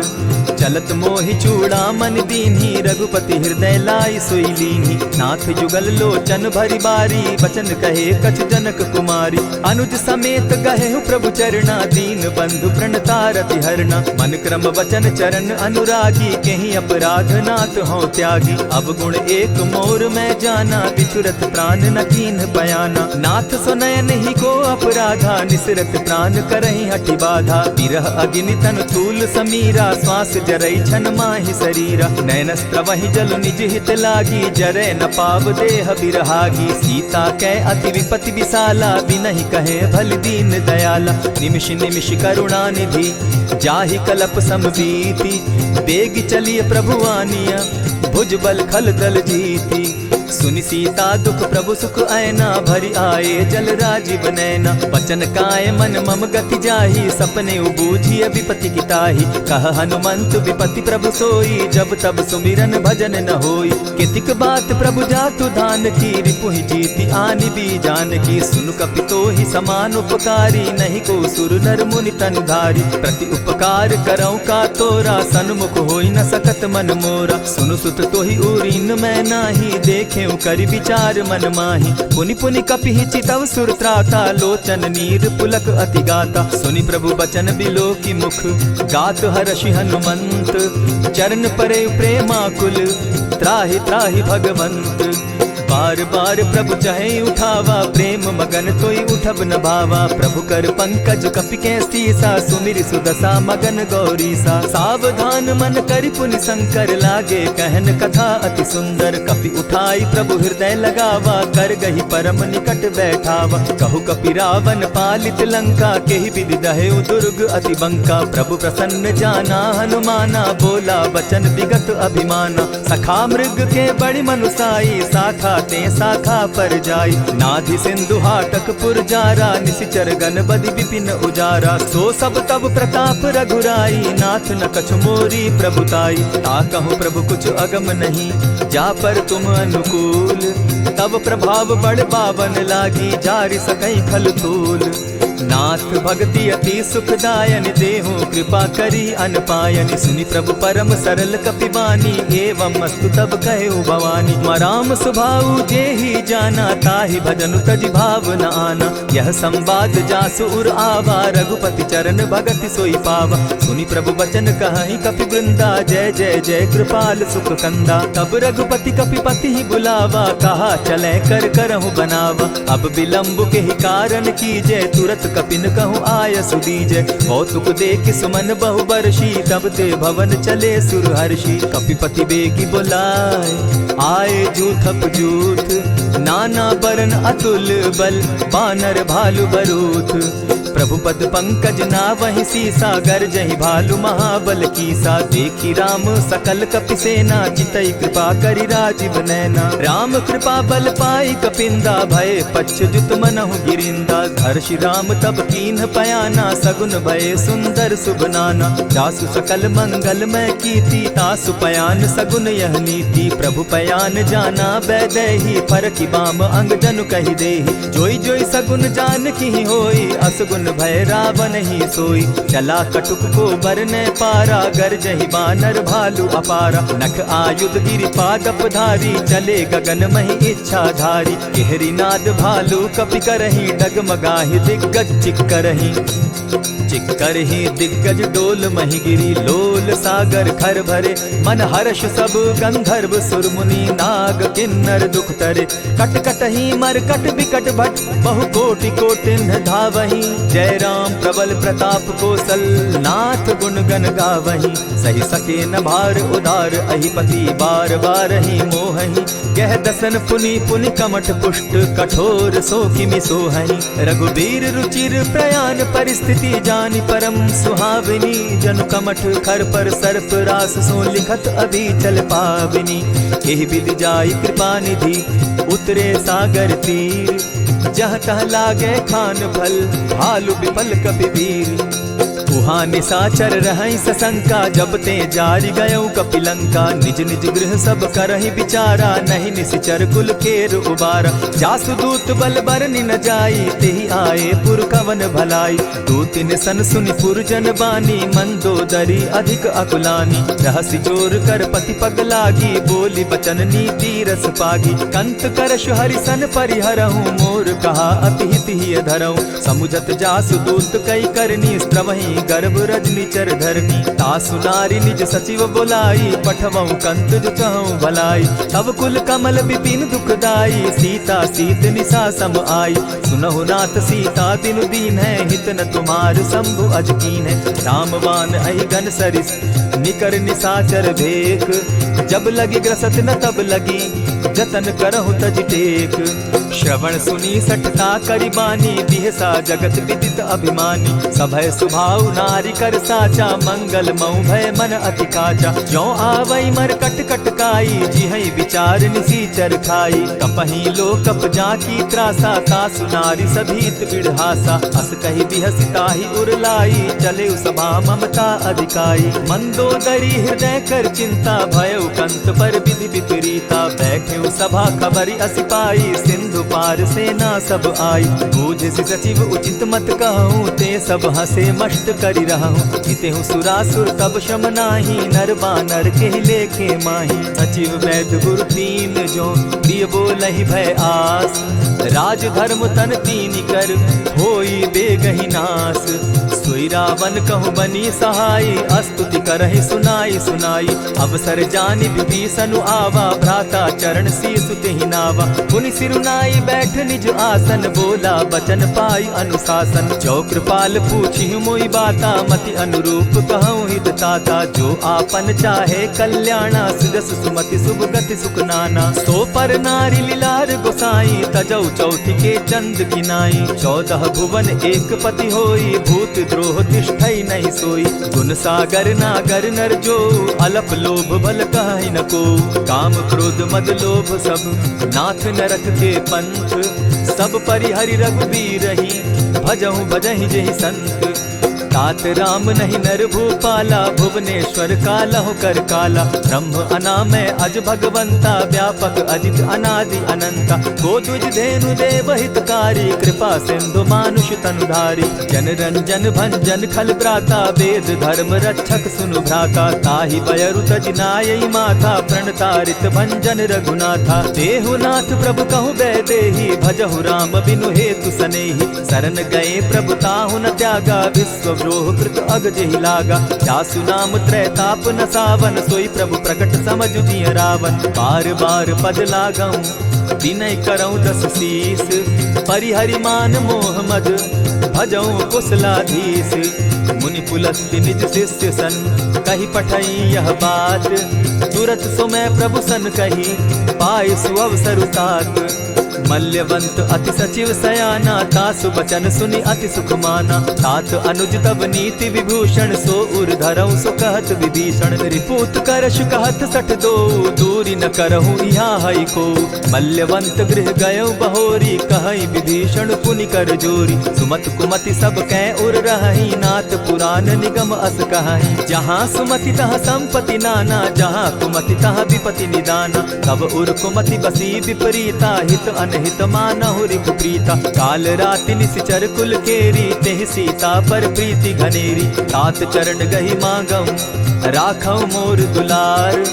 चलत मोहि चूड़ामन दीन्ही, रघुपति हृदय लाई सोई लीन्ही। नाथ जुगल लोचन भरी बारी, बचन कहे कछ जनक कुमारी। अनुज समेत गहे प्रभु चरणा, दीन बंधु प्रणतारति हरना। मन क्रम वचन चरण अनुरागी, कहीं अपराध नाथ हो त्यागी। अब गुण एक मोर में जाना, बिछुरत प्राण न कीन्ह बयाना। नाथ सुनयन ही को अपराधा, निसरत प्राण करहि हठि बाधा। विरह अग्नि तन तूल समीरा, श्वास जरई छन माहि शरीरा। नयन स्त्रवहि जल निज हित लागी, जरै न पाव देह बिरहागी। सीता कै अति विपति विशाला, बिनहि कहे भल दीन दयाला। निमिष निमिष करुणा निधि, जाहि कलप समबीति। बेग चलिए प्रभु आनिया, भुज बल खल दल जीती। सुनि सीता दुख प्रभु सुख ऐना, भरि आए जल राजीव नैना। वचन काय मन मम गति जाहि, सपने बूझिय विपति किताहि। कह हनुमंत विपति प्रभु सोई, जब तब सुमिरन भजन न होई। कितिक बात प्रभु जातु धान की, रिपुहि जीति आनि भी जानकी। सुनु कपितो ही समान उपकारी, नहीं को सुर नर मुनि तन धारी। प्रति उपकार करौ का तोरा, सन्मुख होई न सकत मन मोरा। सुनु सुत तोहि उरीन मैं नाही, देखे करि विचार मन माही। पुनि पुनि कपिहि चितव सुर त्राता, लोचन नीर पुलक अति गाता। सुनि प्रभु बचन बिलो की मुख, गात हर्षि हनुमंत। चरण परे प्रेमाकुल, त्राहि त्राहि भगवंत। बार बार प्रभु चहे उठावा, प्रेम मगन तोई उठब न भावा। प्रभु कर पंकज कपि के सीसा, सुमिर सुदशा मगन गौरीसा। सावधान मन करि पुनि शंकर, लागे कहन कथा अति सुंदर। कपि उठाई प्रभु हृदय लगावा, कर गही परम निकट बैठावा। कहु कपि रावण पालित लंका, केहि विधि दहेउ दुर्ग अति बंका। प्रभु प्रसन्न जाना हनुमाना, बोला बचन विगत अभिमाना। सखा मृग के बड़ी मनुसाई, शाखा ते शाखा पर जाई। नाधि सिंधु हाटक पुर जारा, निशिचर गण बदि विपिन उजारा। सो सब तब प्रताप रघुराई, नाथ न कछु मोरी प्रभुताई। ताकहु प्रभु कुछ अगम नहीं, जा पर तुम अनुकूल। तब प्रभाव बड़ पावन लागी, जारि सकई खल तूल। नाथ भक्ति अति सुखदायन, देहु कृपा करी अनपायन। सुनि प्रभु परम सरल कपिबानी, एवं मस्तु तब कहेउ भवानी। मराम सुभाऊ जेहि जाना, ताहि भजन तज भाव न आना। यह संवाद जासु उर आवा, रघुपति चरण भगति सोई पावा। सुनि प्रभु बचन कहहि कपि वृंदा, जय जय जय कृपाल सुख कंदा। तब रघुपति कपिपति ही बुलावा, कहा चले कर करहु बनावा। अब विलंब के ही कारण कीजय, तुरत कपिन कहूँ आय सुदीजय। कौतुक देख सुमन बहु बरसी, तब ते भवन चले सुर हर्षि। कपिपति बेगी बुलाए, आए जूथप जूथ। नाना बरन अतुल बल, बानर भालु बरूथ। प्रभु पद पंकज नावहि सीसा, गरजहि भालु महाबल कीसा। देखी राम सकल कपि सेना, चितई कृपा करि राजीव नैना। राम कृपा बल पाई कपिंदा, भय पच्युत मनहु गिरिंदा। हर्षि राम तब कीन्ह पयाना, सगुन भय सुंदर शुभ नाना। जासु सकल मंगल मैं कीति, तासु पयान सगुन यह नीति। प्रभु पयान जाना बैदेही, फरकि बाम अंग जनु कहि देहि। जोई जोई सगुन जान की होई, असगुन भय रावण ही सोई। चला कटुक को बरने पारा, गरजहि बानर भालु अपारा। नख आयुध गिरि पादप धारी, चले गगन महि इच्छा धारी। केहरी नाद भालु कपि करहि, डगमगाहि दिग्गज चिक्करहि। चिक्करहि दिग्गज डोल महि गिरी, लोल सागर खर भरे। मन हर्ष सब गंधर्व सुर मुनि, नाग किन्नर दुख तरे। कट कटहि मरकट बिकट भट, बहु कोटि कोटिन्ह धावहि। जय राम प्रबल प्रताप कौशल, नाथ गुण गण गावहि। सही सके न भार उदार, अहिपति बार बार ही मोहहि। गह दसन पुनि पुनि कमठ पुष्ट, कठोर सो किमि सोहहि। रघुबीर रुचिर प्रयाण परिस्थिति, जानि परम सुहाविनी। जनु कमठ खर पर सर्प रास, सो लिखत अभी चल पाविनी। एहि विधि जाई कृपा निधि, उतरे सागर तीर। जह तह लागे खान फल, भालु विफल कपि वीर। उहाँ निशाचर रहई सशंका, जब ते जारी गयऊ कपिलंका। निज निज गृह सब करहि विचारा, नहीं निशिचर कुल केर उबारा। जासु दूत बल बरनि न जाई, तेहि आए पुर कवन भलाई। दूत निसन सुनि पुरजन बानी, मंदोदरी अधिक अकुलानी। रहसि जोर कर पति पग लागी, बोली बचन नीति रस पागी। कंत करश हरिसन परिहरहूँ, मोर कहा अति हित ही धरऊँ। समुझत जासु दूत कई करनी, स्त्रवहि गर्भ रजनी चर धरनी। तासु नारी निज सचिव बोलाई, पठवऊँ कंत जो चहऊँ भलाई। तब कुल कमल विपिन दुखदाई, सीता सीत निशा सम आई। सुनहु नाथ सीता दिनु दीन है, हित न तुम्हार शंभु अजकीन है। रामवान अहिगन सरिस निकर निशाचर भेक, जब लगी ग्रसत न तब लगी, जतन करहु तज टेक। श्रवण सुनी सठता करिबानी, बिहसा जगत विदित अभिमानी। सभय सुभाव नारी कर साचा, मंगल मऊ भय मन अति काचा। जो आवई मर कट कटकाई, जिहई विचार निसीचर खाई। कपही लो कप जाकी त्रासा, तासु नारी सभीत बिढ़ासा। अस कही बिहसिता ही उरलाई, चले सभा ममता अधिकाई। मंदोदरी हृदय कर चिंता, भयउ कंत पर विधि विपरीता। बैठे सभा खबरी असिपाई, सिंधु पार सेना सब आई। बूझ सचिव उचित मत कहूँ, ते सब हंसे मष्ट करि रहूँ। हितेहु सुरासुर तब शम नाही, नर बानर के लेखे माही। सचिव वैद्य गुरु तीन जो, प्रिय बोलहि भय आस। राज धर्म तन तीन कर, होई बेगहि नास। सोई रावण कहु बनी सहाई, अस्तुति करहि सुनाई सुनाई। अवसर जानि विभीषण आवा, भ्राता चरण शीसु तेहि नावा। पुनि सिरुनाई बैठ निज आसन, बोला बचन पाई अनुशासन। जो कृपाल पूछि मोई बाता, मति अनुरूप कहूँ हित ताता। जो आपन चाहे कल्याणा, सिदस सुमति शुभ गति सुख नाना। सो पर नारी लीलार गोसाई, तजौ चौथि के चंद किनाई। 14 भुवन एक पति होई, भूत द्रोह तिष्ठई नहीं सोई। गुण सागर नागर नर जो, अलप लोभ बल कहि न को। काम क्रोध मद लोभ सब, नाथ नरक के पंथ। सब परिहरि रघुबीर रही, भजहु भजहि जेहि संत। तात राम नहीं नर भूपाला, भुवनेश्वर कालहु कर काला। ब्रह्म अनामय अज भगवंता, व्यापक अजित अनादि अनंता। गोद्विज धेनु देव हितकारी, कृपा सिंधु मानुष तनुधारी। जन रंजन भंजन खल भ्राता, वेद धर्म रक्षक सुनु भ्राता। ताहि बयरु तज नायई माथा, प्रणतारित भंजन रघुनाथा। देहु नाथ प्रभु कहु बैदेही, भजहु राम बिनु हेतु सनेही। शरण गए प्रभु ताहु न त्यागा, विश्व द्रोह कृत अग जेहि लागा। जासु नाम त्रैताप न सावन, सोई प्रभु प्रकट समझ दिय रावण। बार बार पद लागऊं, विनय करऊं 10 शीस। परिहरि मान मोह मद, भजऊं कुशलाधीश। मुनि पुलस्त्य निज शिष्य सन, कही पठई यह बात। तुरत सो मैं प्रभु सन कही, पाय सुअवसर तात। मल्यवंत अति सचिव सयाना, तासु बचन सुनि अति सुख माना। तात अनुज तब नीति विभूषण, सो उर धरऊं सो कहत विभीषण। रिपुत करश कहत सठ दो, दूरी न करहूँ यहाँ हई को। मल्यवंत गृह गयऊ बहोरी, कहई विभीषण पुनि कर जोरी। सुमत कुमति सब कै उर रहई, नाथ पुराण निगम अस कहई। जहाँ सुमति तहाँ संपत्ति नाना, जहाँ कुमति तहाँ विपति निदाना। तब उर कुमति बसी विपरीता, हित अनहित मानहु रिपु प्रीता। काल राति निशिचर कुल केरी, तेहि सीता पर प्रीति घनेरी। तात चरण गही मांगऊं, राखऊं मोर दुलार।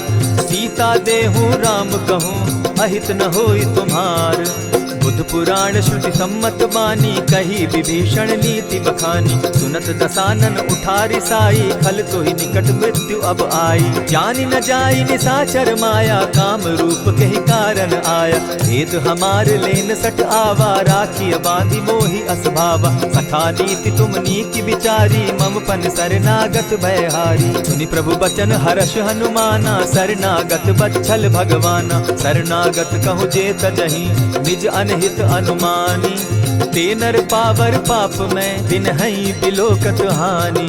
सीता देहूं राम कहूं, अहित न होई तुम्हार। बुध पुराण श्रुति सम्मत बानी, कही विभीषण नीति बखानी। सुनत दसानन उठारी साई, खल तो ही निकट मृत्यु अब आई। जानी न जाई निशाचर माया, काम रूप के ही कारण आया। भेद हमार लेन सट आवा, राखी बांधी मोहि असभावा। सखा नीति तुम नीति विचारी, मम पन शरणागत भयहारी। सुनि प्रभु बचन हर्ष हनुमाना, शरणागत बच्छल भगवाना। शरणागत कहु जे तजहि, निज अनहित अनुमानी। ते नर पावर पाप में, दिन हई बिलोकत हानि।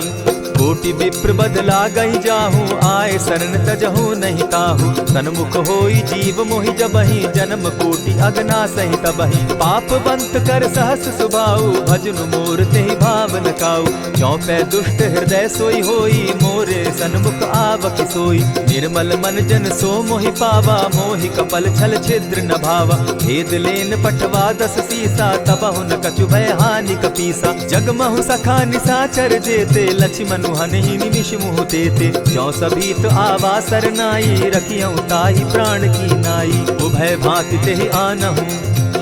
कोटि विप्र बदला गई जाहू, आए शरण तजहू नहीं ताहू। सन्मुख होई जीव मोहि जबहि, जन्म कोटि अगना सही तबहि। पाप बंत कर सहस सुभाऊ, भजनु मोर तेहि भाव न काऊ। चौपै दुष्ट हृदय सोई होई, मोरे सन्मुख आवक सोई। निर्मल मन जन सो मोहि पावा, मोहि कपल छल छिद्र न भावा। भेद लेन पठवा दस सीसा, तबहु न कछु भय हानि कपीसा। जगमहु सखा निसाचर जेते, लक्ष्मण हनहि निमिष मुह तेते। जो सभीत आवा सरनाई, रखियौ ताहि प्राण की नाई। उभय भांति तेहि आनहु,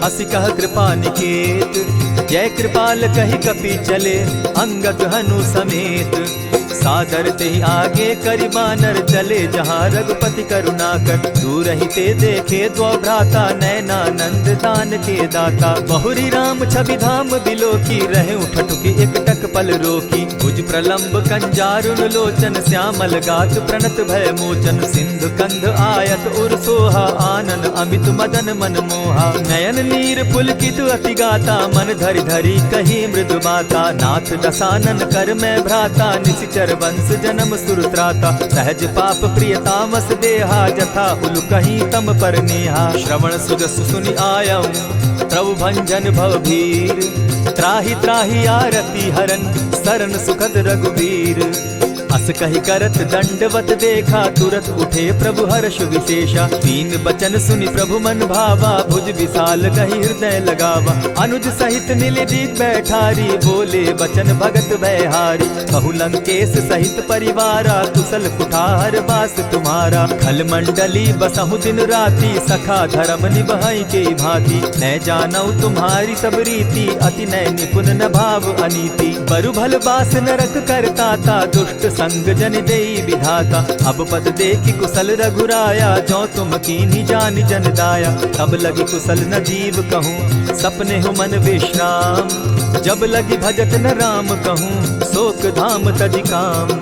हसी कह कृपा निकेत। जय कृपाल कहि कपि चले, अंगद हनु समेत। सादर ते आगे करि बानर, चले जहाँ रघुपति करुणाकर। दूर ही ते देखे द्वौ भ्राता, नैनानंद दान के दाता। बहुरी राम छवि धाम बिलोकी, रहे उठटुकी एक टक पल रोकी। भुज प्रलंब कंजारुन लोचन, श्यामल गात प्रणत भय मोचन। सिंधु कंध आयत उर सोहा, आनन अमित मदन मन मोहा। नयन नीर पुलकित अति गाता, मन धरि धरि कही मृदु बाता। नाथ दसानन कर मैं भ्राता, निशिचर वंश जन्म सुरत्राता। सहज पाप प्रियतामस देहा, जथा उलु कहीं तम पर नेहा। श्रवण सुजस सुनि आयऊ, प्रभु भंजन भव भीर। त्राहि त्राहि आरती हरन, सरन सुखद रघुवीर। अस कहि करत दंडवत देखा, तुरत उठे प्रभु हर्ष विशेषा। तीन बचन सुनि प्रभु मन भावा, भुज विशाल कहि हृदय लगावा। अनुज सहित नीलदीप बैठारी, बोले बचन भगत भयहारी। कहु लंकेश सहित परिवारा, कुशल कुठार बास तुम्हारा। खल मंडली बसहु दिन राति, सखा धर्म निभाई के भांति। न जानऊ तुम्हारी सब रीति, अति नय निपुण न भाव अनीति। बरु भल बास नरक करताता, दुष्ट संग जन देई विधाता। अब पद देखि कुशल रघुराया, जो तुम कीन्ही जानि जन दाया। तब लगी कुशल न जीव कहूँ, सपने हो मन विश्राम। जब लगी भजत न राम कहूँ, शोक धाम तजि काम।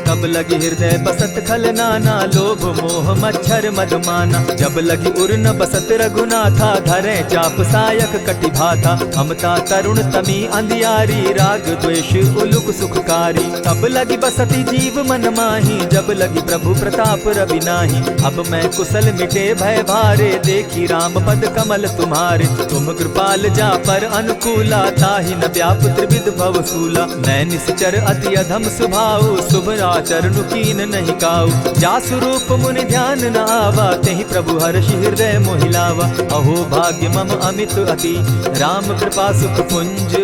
तब लगी हृदय बसत खल नाना, लोभ मोह मच्छर मधुमाना। जब लगी उर न बसत रघुनाथा, धरे चाप सायक कटि भाथा। ममता तरुण तमी अंधियारी, राग द्वेष उलुक सुखकारी। तब लगी बसती जीव मन माही, जब लगी प्रभु प्रताप रवि नाही। अब मैं कुशल मिटे भय भारे, देखी राम पद कमल तुम्हारे। तुम कृपाल जा पर अनुकूला, ताहि न व्याप त्रिविध भव सूला। मैं निश्चर अति अधम स्वभाव, शुभ चरणु कीन नहीं काऊ। जासु रूप मुनि ध्यान न आवा, तेहि प्रभु हर्षि हृदय मोहिलावा। अहो भाग्य मम अमित अति, राम कृपा सुख पुंज।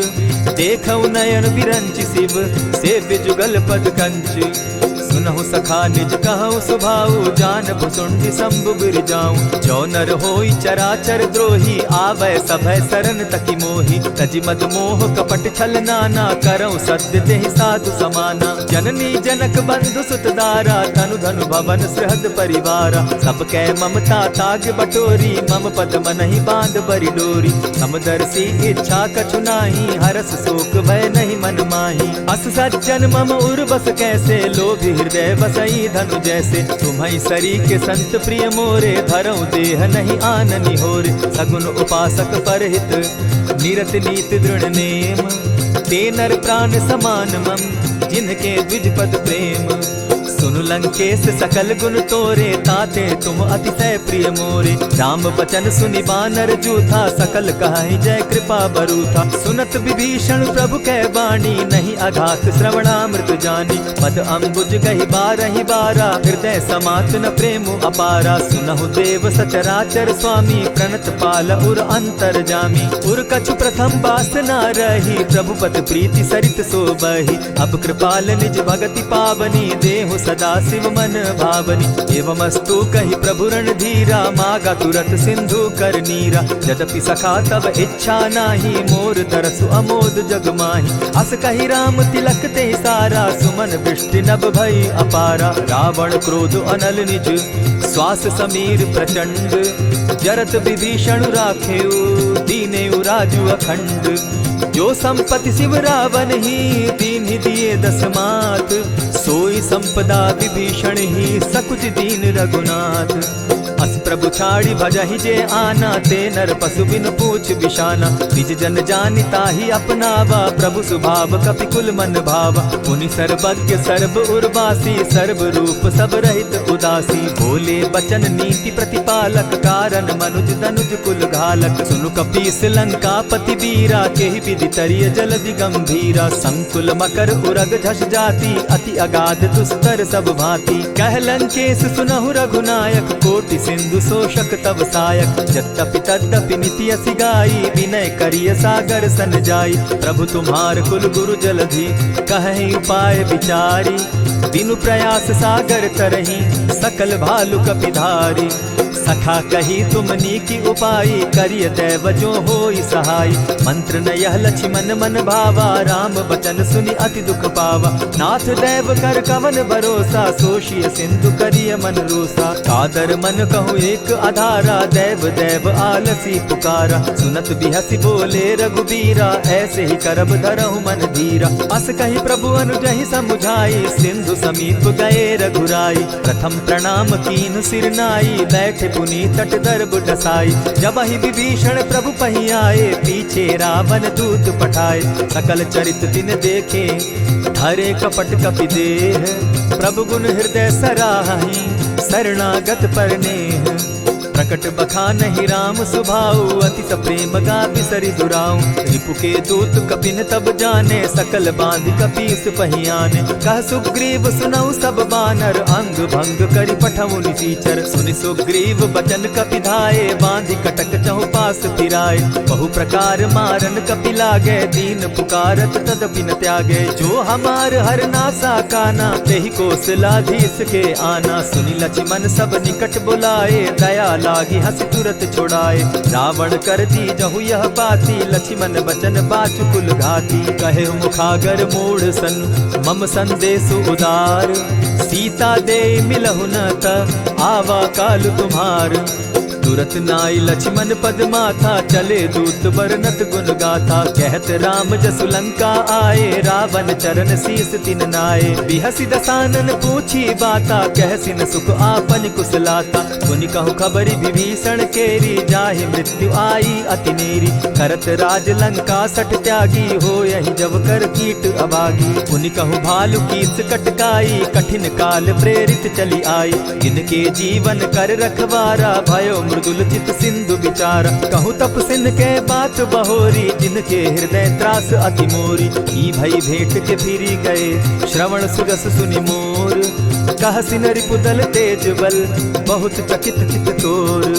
देखऊ नयन बिरंचि शिव, सेव्य जुगल पद कंच। सुनहु सखा निज कहु सुभाऊ, जान भुसुंडि शंभु गिर जाऊं। जो नर होई चराचर द्रोही, आवे सभय सरन तकी मोही। तजि मद मोह कपट छल नाना, करऊं सत्य तेहि साधु समाना। जननी जनक बंधु सुत दारा, तनु धनु भवन सृहद परिवारा। सब कै ममता ताग बटोरी, मम पद मनहि बांध बरि डोरी। समदर्शी इच्छा कछु नाही, हरस शोक भय नहीं मन माही। अस सज्जन मम उर बस कैसे, लोभी हृदय बसई धनु जैसे। तुम्हि सरी के संत प्रिय मोरे, धरऊं देह नहीं आननि होरे। सगुन उपासक परहित, निरत नीत दृढ़ नेम। ते नर प्राण समान मम, जिनके द्विज पद प्रेम। सुनु लंकेश सकल गुण तोरे, ताते तुम अतिशय प्रिय मोरे। राम बचन सुनि बानर जूथा, सकल कहाहि जय कृपा बरूथा। सुनत विभीषण प्रभु कै बाणी, नहीं अघात श्रवणामृत जानी। पद अम्बुज गहि बारहि बारा, हृदय समात न प्रेम अपारा। सुनहु देव सचराचर स्वामी, प्रणत पाल उर अंतर जामी। उर कछु प्रथम बास न रही, प्रभु पद प्रीति सरित सोबहि। अब कृपाल निज भगति पावनी, देहु सदा शिव मन भावनी। एवमस्तु कहि प्रभु रणधीरा, मागा तुरत सिंधु कर नीरा। यद्यपि सखा तब इच्छा नाही, मोर तरसु अमोद जग माही। अस कहि राम तिलक ते सारा, सुमन वृष्टि नभ भई अपारा। रावण क्रोध अनल निज, श्वास समीर प्रचंड। जरत विभीषण राखेउ, दीनेउ राजु अखंड। जो संपत्ति शिव रावण ही, दीन्हि दिए दस मात। सोई संपदा विभीषण ही सकुच दीन रघुनाथ। अस प्रभु छाड़ी भजहि जे आना, ते नर पशु बिन पूछ बिशाना। निज जन जानिता ही अपनावा, प्रभु स्वभाव कपि कुल मन भावा। मुनि सर्वज्ञ सर्व उर्वासी, सर्व रूप सब रहित उदासी। बोले बचन नीति प्रतिपालक, कारण मनुज दनुज कुल घालक। सुनु कपीस लंकापति वीरा, केहि विधि तरिय जलधि गंभीरा। संकुल मकर उरग झष जाति, अति अगाध दुस्तर सब भांति। कह लंकेश सुनहु रघुनायक, कोटि सिंधु शोषक तव सायक। यद्यपि तद्यपि नीति असि गाई, विनय करिय सागर सन जाई। प्रभु तुम्हार कुल गुरु जलधि, कहि उपाय विचारी। बिनु प्रयास सागर तरही, सकल भालु कपिधारी। सखा कही तुमनी की उपाई, करिय दैव जो होई सहाय। मंत्र न यह लक्ष्मण मन भावा, राम बचन सुनि अति दुख पावा। नाथ दैव कर कवन भरोसा, सोषिय सिंधु करिय मन रोसा। कादर मन कहूँ एक आधारा, दैव दैव आलसी पुकारा। सुनत बिहसी बोले रघुबीरा, ऐसे ही करब धरहु मन धीरा। अस कही प्रभु अनुजहि समुझाई, सिंधु समीप गए रघुराई। प्रथम प्रणाम कीन सिर नाई, बैठे पुनि तट दर्ब डसाई। जब ही विभीषण प्रभु पही आए, पीछे रावण दूत पठाए। सकल चरित दिन देखे, धरे कपट कपि देह। प्रभु गुण हृदय सराहि, शरणागत परनेह। प्रकट बखानहि राम सुभाऊ, अति प्रेम गा बिसरि दुराऊ। रिपु के दूत कपिन तब जाने, सकल बांधि कपीस पहियाने। कह सुग्रीव सुनऊ सब बानर, अंग भंग करि पठऊ निसीचर। सुनि सुग्रीव बचन कपि धाये, बांधि कटक चहु पास फिराए। बहु प्रकार मारन कपि लागे, दीन पुकारत तदपि न त्यागे। जो हमार हर नासा काना, तेहि कौशलाधीश के आना। सुनि लक्ष्मण सब निकट बुलाए, दया लागी हंस तुरत छुड़ाए। रावण कर दी जहु यह बाती, लक्ष्मण बचन बाचु कुल घाती। कहे मुखागर मूढ़ सन, मम संदेश उदार। सीता दे मिलहु न त, आवा काल तुम्हार। तुरत नाई लक्ष्मण पद माथा, चले दूत बरनत गुण गाथा। कहत राम जसु लंका आए, रावण चरण शीस तिन नाये। बिहसी दसानन पूछी बाता, कहसिन सुख आपन कुशलाता। सुनि कहु खबरि विभीषण केरी, जाहि मृत्यु आई अति नेरी। करत राज लंका सठ त्यागी, हो यही जब कर कीट अभागी। पुनि कहु भालु कीस कटकाई, कठिन काल प्रेरित चली आई। जिनके जीवन कर रखवारा, भयो मृदुल चित सिंधु विचारा। कहूँ तप सिन के बात बहोरी, जिनके हृदय त्रास अति मोरी। ई भई भेंट के फिरी गए, श्रवण सुरस सुनि मोर। कह सिन रिपुदल तेज बल, बहुत चकित चित तोर।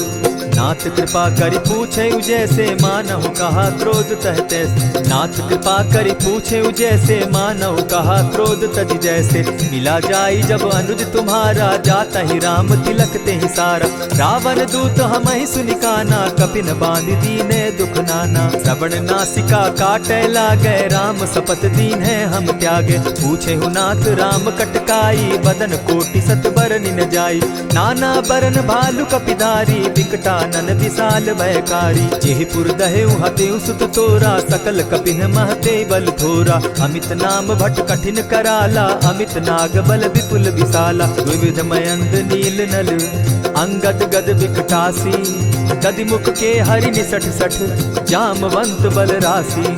नाथ कृपा करि पूछे जैसे, मानहु कहा क्रोध तह तैसे। नाथ कृपा करि पूछे जैसे, मानहु कहा क्रोध तज जैसे। मिला जाई जब अनुज तुम्हारा, जाता ही राम तिलक ते ही सारा। रावण दूत हम ही सुनि काना, कपिन बांधि दीने दुख नाना। श्रवण नासिका काटे लागे, राम शपथ दीन है हम त्यागे। पूछे हु नाथ राम कटकाई, बदन कोटि सत बरनि न जाई। नाना बरन भालु कपिधारी, विकटा नन विशाल भयकारी। जेहि पुर दहेउ हतेउ सुत तोरा, सकल कपिन महते बल थोरा। अमित नाम भट कठिन कराला, अमित नाग बल विपुल विशाला। विविध मयंद नील नल, अंगद गद विकटासी। गदि मुख के हरि निसठ सठ, जामवंत बल राशि।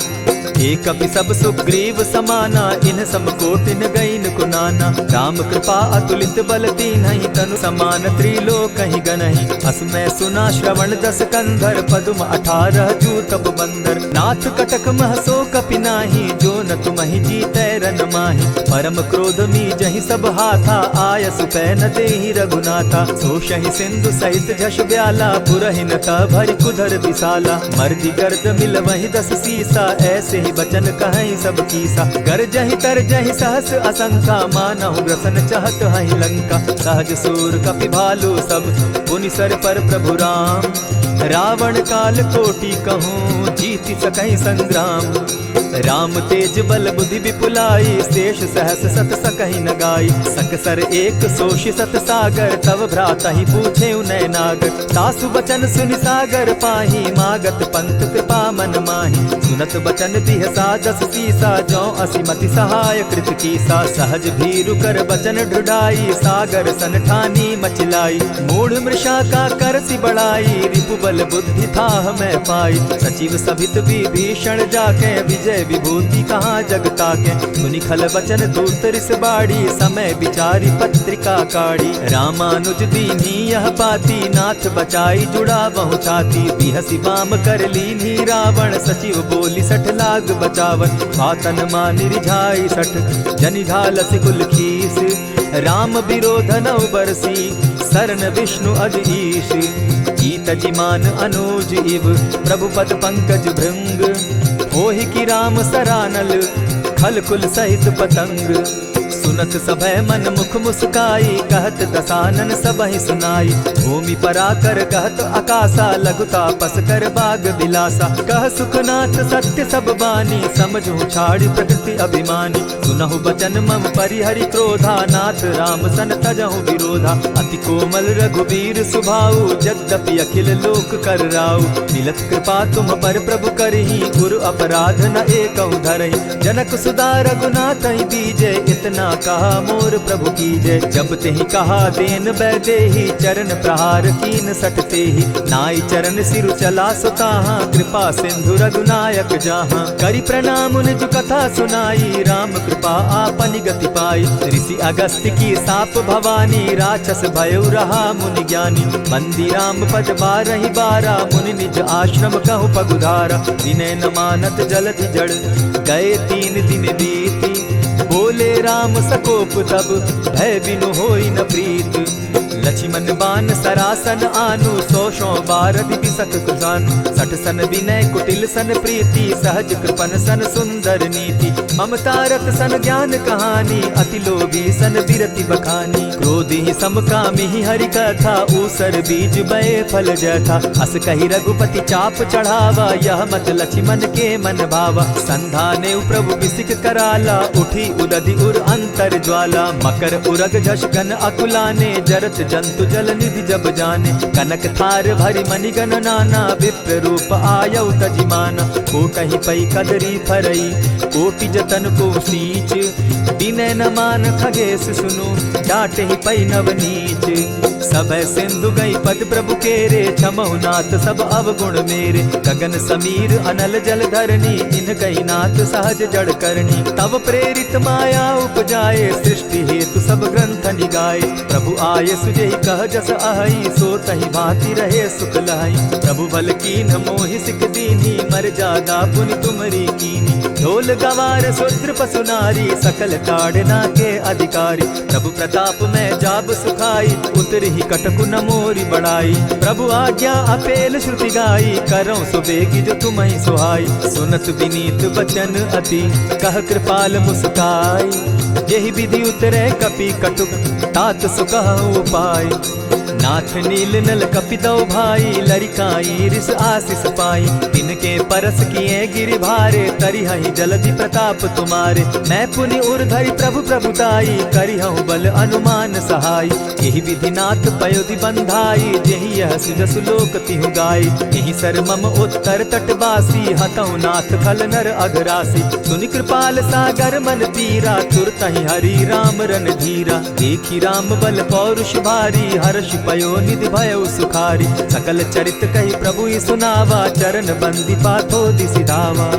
एक कपि सब सुग्रीव समाना, इन सम कोटिन गईन कुनाना। राम कृपा अतुलित बल दीन्हि, तनु समान त्रिलोक ही गनहि। अस मैं सुना श्रवण दस कंधर, पदुम 18 जूतब बंदर। नाथ कटक महसो कपि नाही, जो न तुमहि जीतै रन माहि। परम क्रोध मी जहि सब हाथा, आयस पै न देहि रघुनाथा। सोषहि सिंधु सहित झष ब्याला, पुरहि न त भरि कुधर विशाला। मर्दि गर्द मिल वहि 10 सीसा, ऐसे ही बचन कहीं सब कीसा। गरजहि तरजहि सहस असंखा, मानहु ग्रसन चहत हहि लंका। सहज सूर कपि भालु सब, पुनि सर पर प्रभु राम। रावण काल कोटि कहूँ जीति सकहि संग्राम। राम तेज बल बुद्धि विपुलाई शेष सहस सत सकहि न गाई। सकसर एक सोषि सत सागर तव भ्राता ही पूछे उनय नागर। सासु बचन सुनि सागर पाही मागत पंत कृपा मन माही। सुनत बचन दिह सादस सीसा जौ असिमति सहाय कृत कीसा। सहज भीरु कर बचन ढुढ़ाई सागर सन ठानी मचलाई। मूढ़ मृषा का कर सी बढ़ाई रिपु बल बुद्धि था मैं पाई। सचिव सभित विभीषण जाके विजय विभूति कहाँ जगता के। सुनि खल बचन दूत रिस बाड़ी समय विचारी पत्रिका काढ़ी। रामानुज दीनी यह पाती नाथ बचाई जुड़ा बहु छाती। बिहसी बाम कर लीनी रावण सचिव बोली सठ लाग बचावन। बातन मानि रिझाई सठ जनि घालसि कुल खीस। राम विरोध नौ बरसी शरण विष्णु अज ईश। ईत जिमान अनुज इव प्रभु पद पंकज भृंग। होहि की राम सरानल खल कुल सहित पतंग। सुनत सभय मन मुख मुस्काई कहत दसानन सबहि सुनाई। भूमि पराकर कहत आकाशा लघु तापस कर बाग बिलासा। कह सुखनाथ सत्य सब बानी समझू छाड़ी प्रकृति अभिमानी। सुनहु बचन मम परिहरि क्रोधा नाथ राम सन तजहु विरोधा। अति कोमल रघुबीर सुभाऊ जगदपि अखिल लोक कर राऊ। मिलत कृपा तुम पर प्रभु करही गुरु अपराध न एकहु धरहि। जनक सुदा रघुनाथ ही दीजे इतना कहा मोर प्रभु कीजे। जब तेहि कहा देन बैदेही चरण प्रहार कीन सटते ही। नाई चरण सिरु चला सुताहा कृपा सिंधु रघुनायक जाहा। करि प्रणाम निज कथा सुनाई राम कृपा आपनि गति पाई। ऋषि अगस्त्य की साप भवानी राक्षस भयउ रहा मुनि ज्ञानी। बंदी राम पद बारहि बारा मुनि निज आश्रम कहु पगुधारा। विनय न मानत जलधि जड़ गए 3 दिन बीती। बोले राम सकोप तब भय बिनु होई न प्रीत। लक्ष्मण बान सरासन आनु 100 बारधि बिसक कुजान। सठ सन विनय कुटिल सन प्रीति सहज कृपन सन सुंदर नीति। ममता रत सन ज्ञान कहानी अति लोभी सन बिरति बखानी। क्रोधि समकामी हरि कथा ऊसर बीज बये फल जथा। अस कहि रघुपति चाप चढ़ावा यह मत लक्ष्मण के मन भावा। संधाने प्रभु बिसिक कराला उठी उदधि उर अंतर ज्वाला। मकर उरग झष घन अकुलाने जरत जंतु जल निधि जब जाने। कनक थार भरि मणिगण नाना विप्र रूप आयौ तजिमाना। कोटहि पै कदरी फरई कोटि जतन को सींच। विनय न मान खगेश सुनु डांटहि पै नव नीच। सभय सिंधु गई पद प्रभु केरे छमहु नाथ सब अवगुण मेरे। गगन समीर अनल जल धरनी इन कही नाथ सहज जड़ करनी। तब प्रेरित माया उपजाए सृष्टि हेतु सब ग्रंथ निगाए। प्रभु आय सुजहि कह जस अहई सो तहि भांति रहे सुख लहई। प्रभु बल कीन मोहि सिख दीनी मर जादा पुनि तुमरी कीनी। ढोल गवार शूद्र पशु नारी सकल ताड़ना के अधिकारी। प्रभु प्रताप में जाब सुखाई उतरि कटकु न मोरी बढ़ाई। प्रभु आज्ञा अपेल श्रुति गाई करौ सुबेगी जो तुम्हि सुहाई। सुनत विनीत बचन अति कह कृपाल मुस्काई। यही विधि उतरे कपि कटुक तात सुकहु उपाय। नाथ नील नल कपि दो भाई लरिकाई रिस आशीष पाई। तिनके परस किए गिरि भारे तरिहहि जलधि प्रताप तुम्हारे। मैं पुनि उर्धरि प्रभु प्रभुताई करिहु बल अनुमान सहाय। यही विधि नाथ पयोधि बंधाई जेहि यह सुजसु लोक तिहु गाई। यही सर मम उत्तर तटवासी हतहु नाथ खल नर अघरासी। सुनि कृपाल सागर मन पीरा तुरतहि हरि राम रन धीरा। देखी राम बल पौरुष भारी हर्ष पयो निधि भयो सुखारी। सकल चरित कही प्रभु ही सुनावा चरण बंदी पाथो दिसि धावा।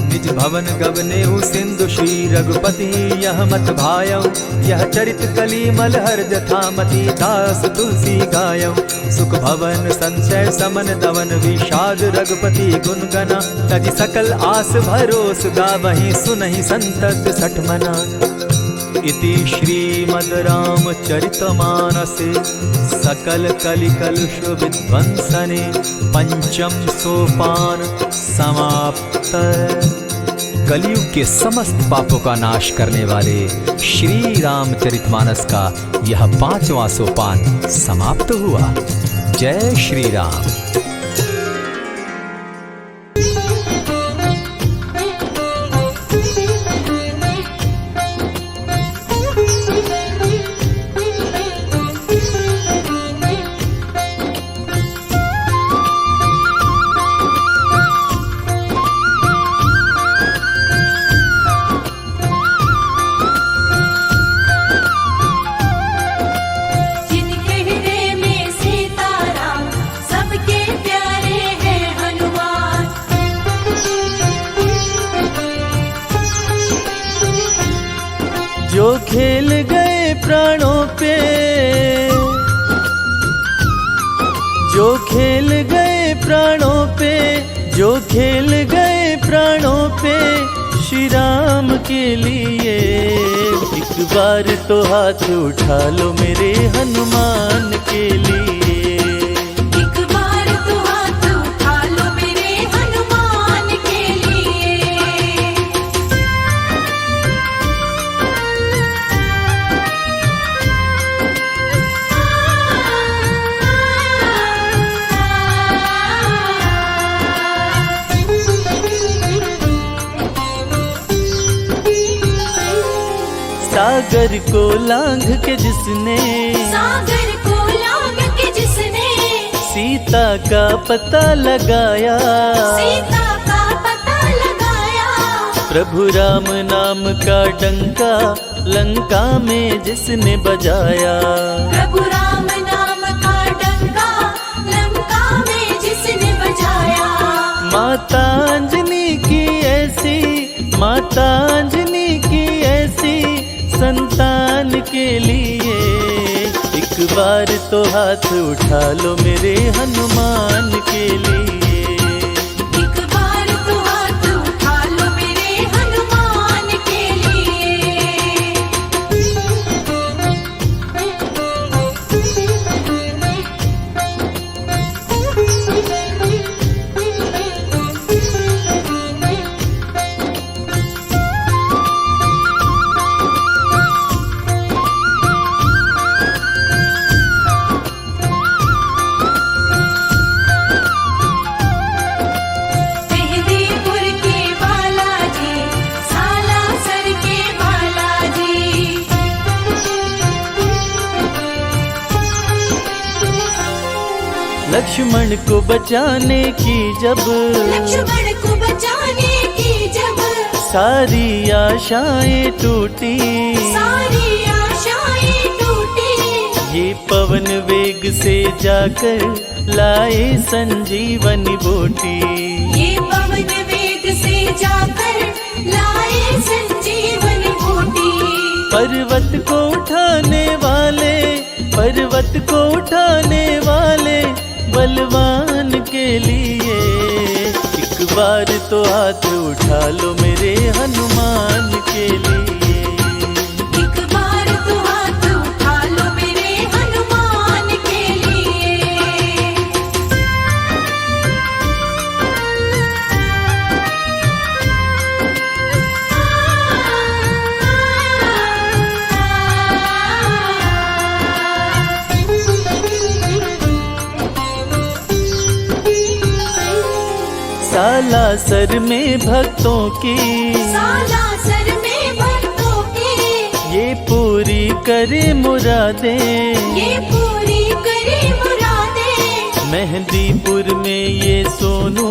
निज भवन गवनेहु सिंधु श्री रघुपति यह मत भायौ। यह चरित कली मलहर जथामति दास तुलसी गायौ। सुख भवन संशय समन दवन विषाद रघुपति गुण गना। तजि सकल आस भरोस गावहि सुनहि संतत सठ मना। इति श्रीमद् रामचरितमानसे सकल कलिकलुष विध्वंसने पंचम सोपान समाप्त। कलयुग के समस्त पापों का नाश करने वाले श्री रामचरितमानस का यह 5वां सोपान समाप्त हुआ। जय श्री राम। जो खेल गए प्राणों पे, जो खेल गए प्राणों पे, जो खेल गए प्राणों पे श्री राम के लिए। एक बार तो हाथ उठा लो मेरे हनुमान के लिए। एक बार तो हाथ उठा लो मेरे हनुमान के लिए। सागर को लांघ के जिसने, सागर को लांघ के जिसने सीता का पता लगाया, सीता का पता लगाया। प्रभु राम नाम का डंका लंका में जिसने बजाया। प्रभु राम नाम का डंका लंका में जिसने बजाया। माता अंजनी की ऐसी, माता अंजनी की ऐसी संतान के लिए। एक बार तो हाथ उठा लो मेरे हनुमान के लिए। एक बार तो हाथ उठा लो मेरे हनुमान के मेहंदीपुर के बालाजी, सालासर के बालाजी। लक्ष्मण को बचाने की जब, लक्ष्मण को बचाने की जब सारी आशाएं टूटी, सारी आशाएं टूटी। ये पवन वेग से जाकर लाए संजीवनी बूटी। ये पवन वेग से जाकर लाए संजीवनी बूटी। पर्वत को उठाने वाले, पर्वत को उठाने वाले बलवान के लिए। एक बार तो हाथ उठा लो मेरे हनुमान के लिए। एक बार तो हाथ उठा लो मेरे हनुमान के लिए। सालासर में भक्तों की, सालासर में भक्तों की ये पूरी करे मुरादें। ये पूरी करे मुरादें। मेहंदीपुर में ये सोनू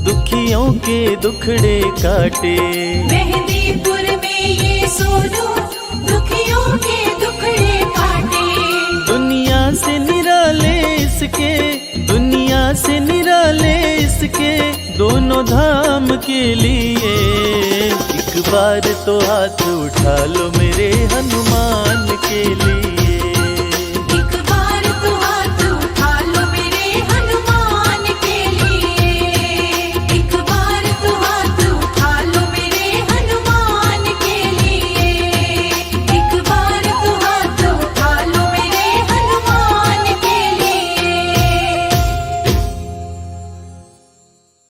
दुखियों के दुखड़े काटे। मेहंदीपुर में ये सोनू दुखियों के दुखड़े काटे। दुनिया से निराले इसके, दुनिया से निराले इसके दोनों धाम के लिए। एक बार तो हाथ उठा लो मेरे हनुमान के लिए।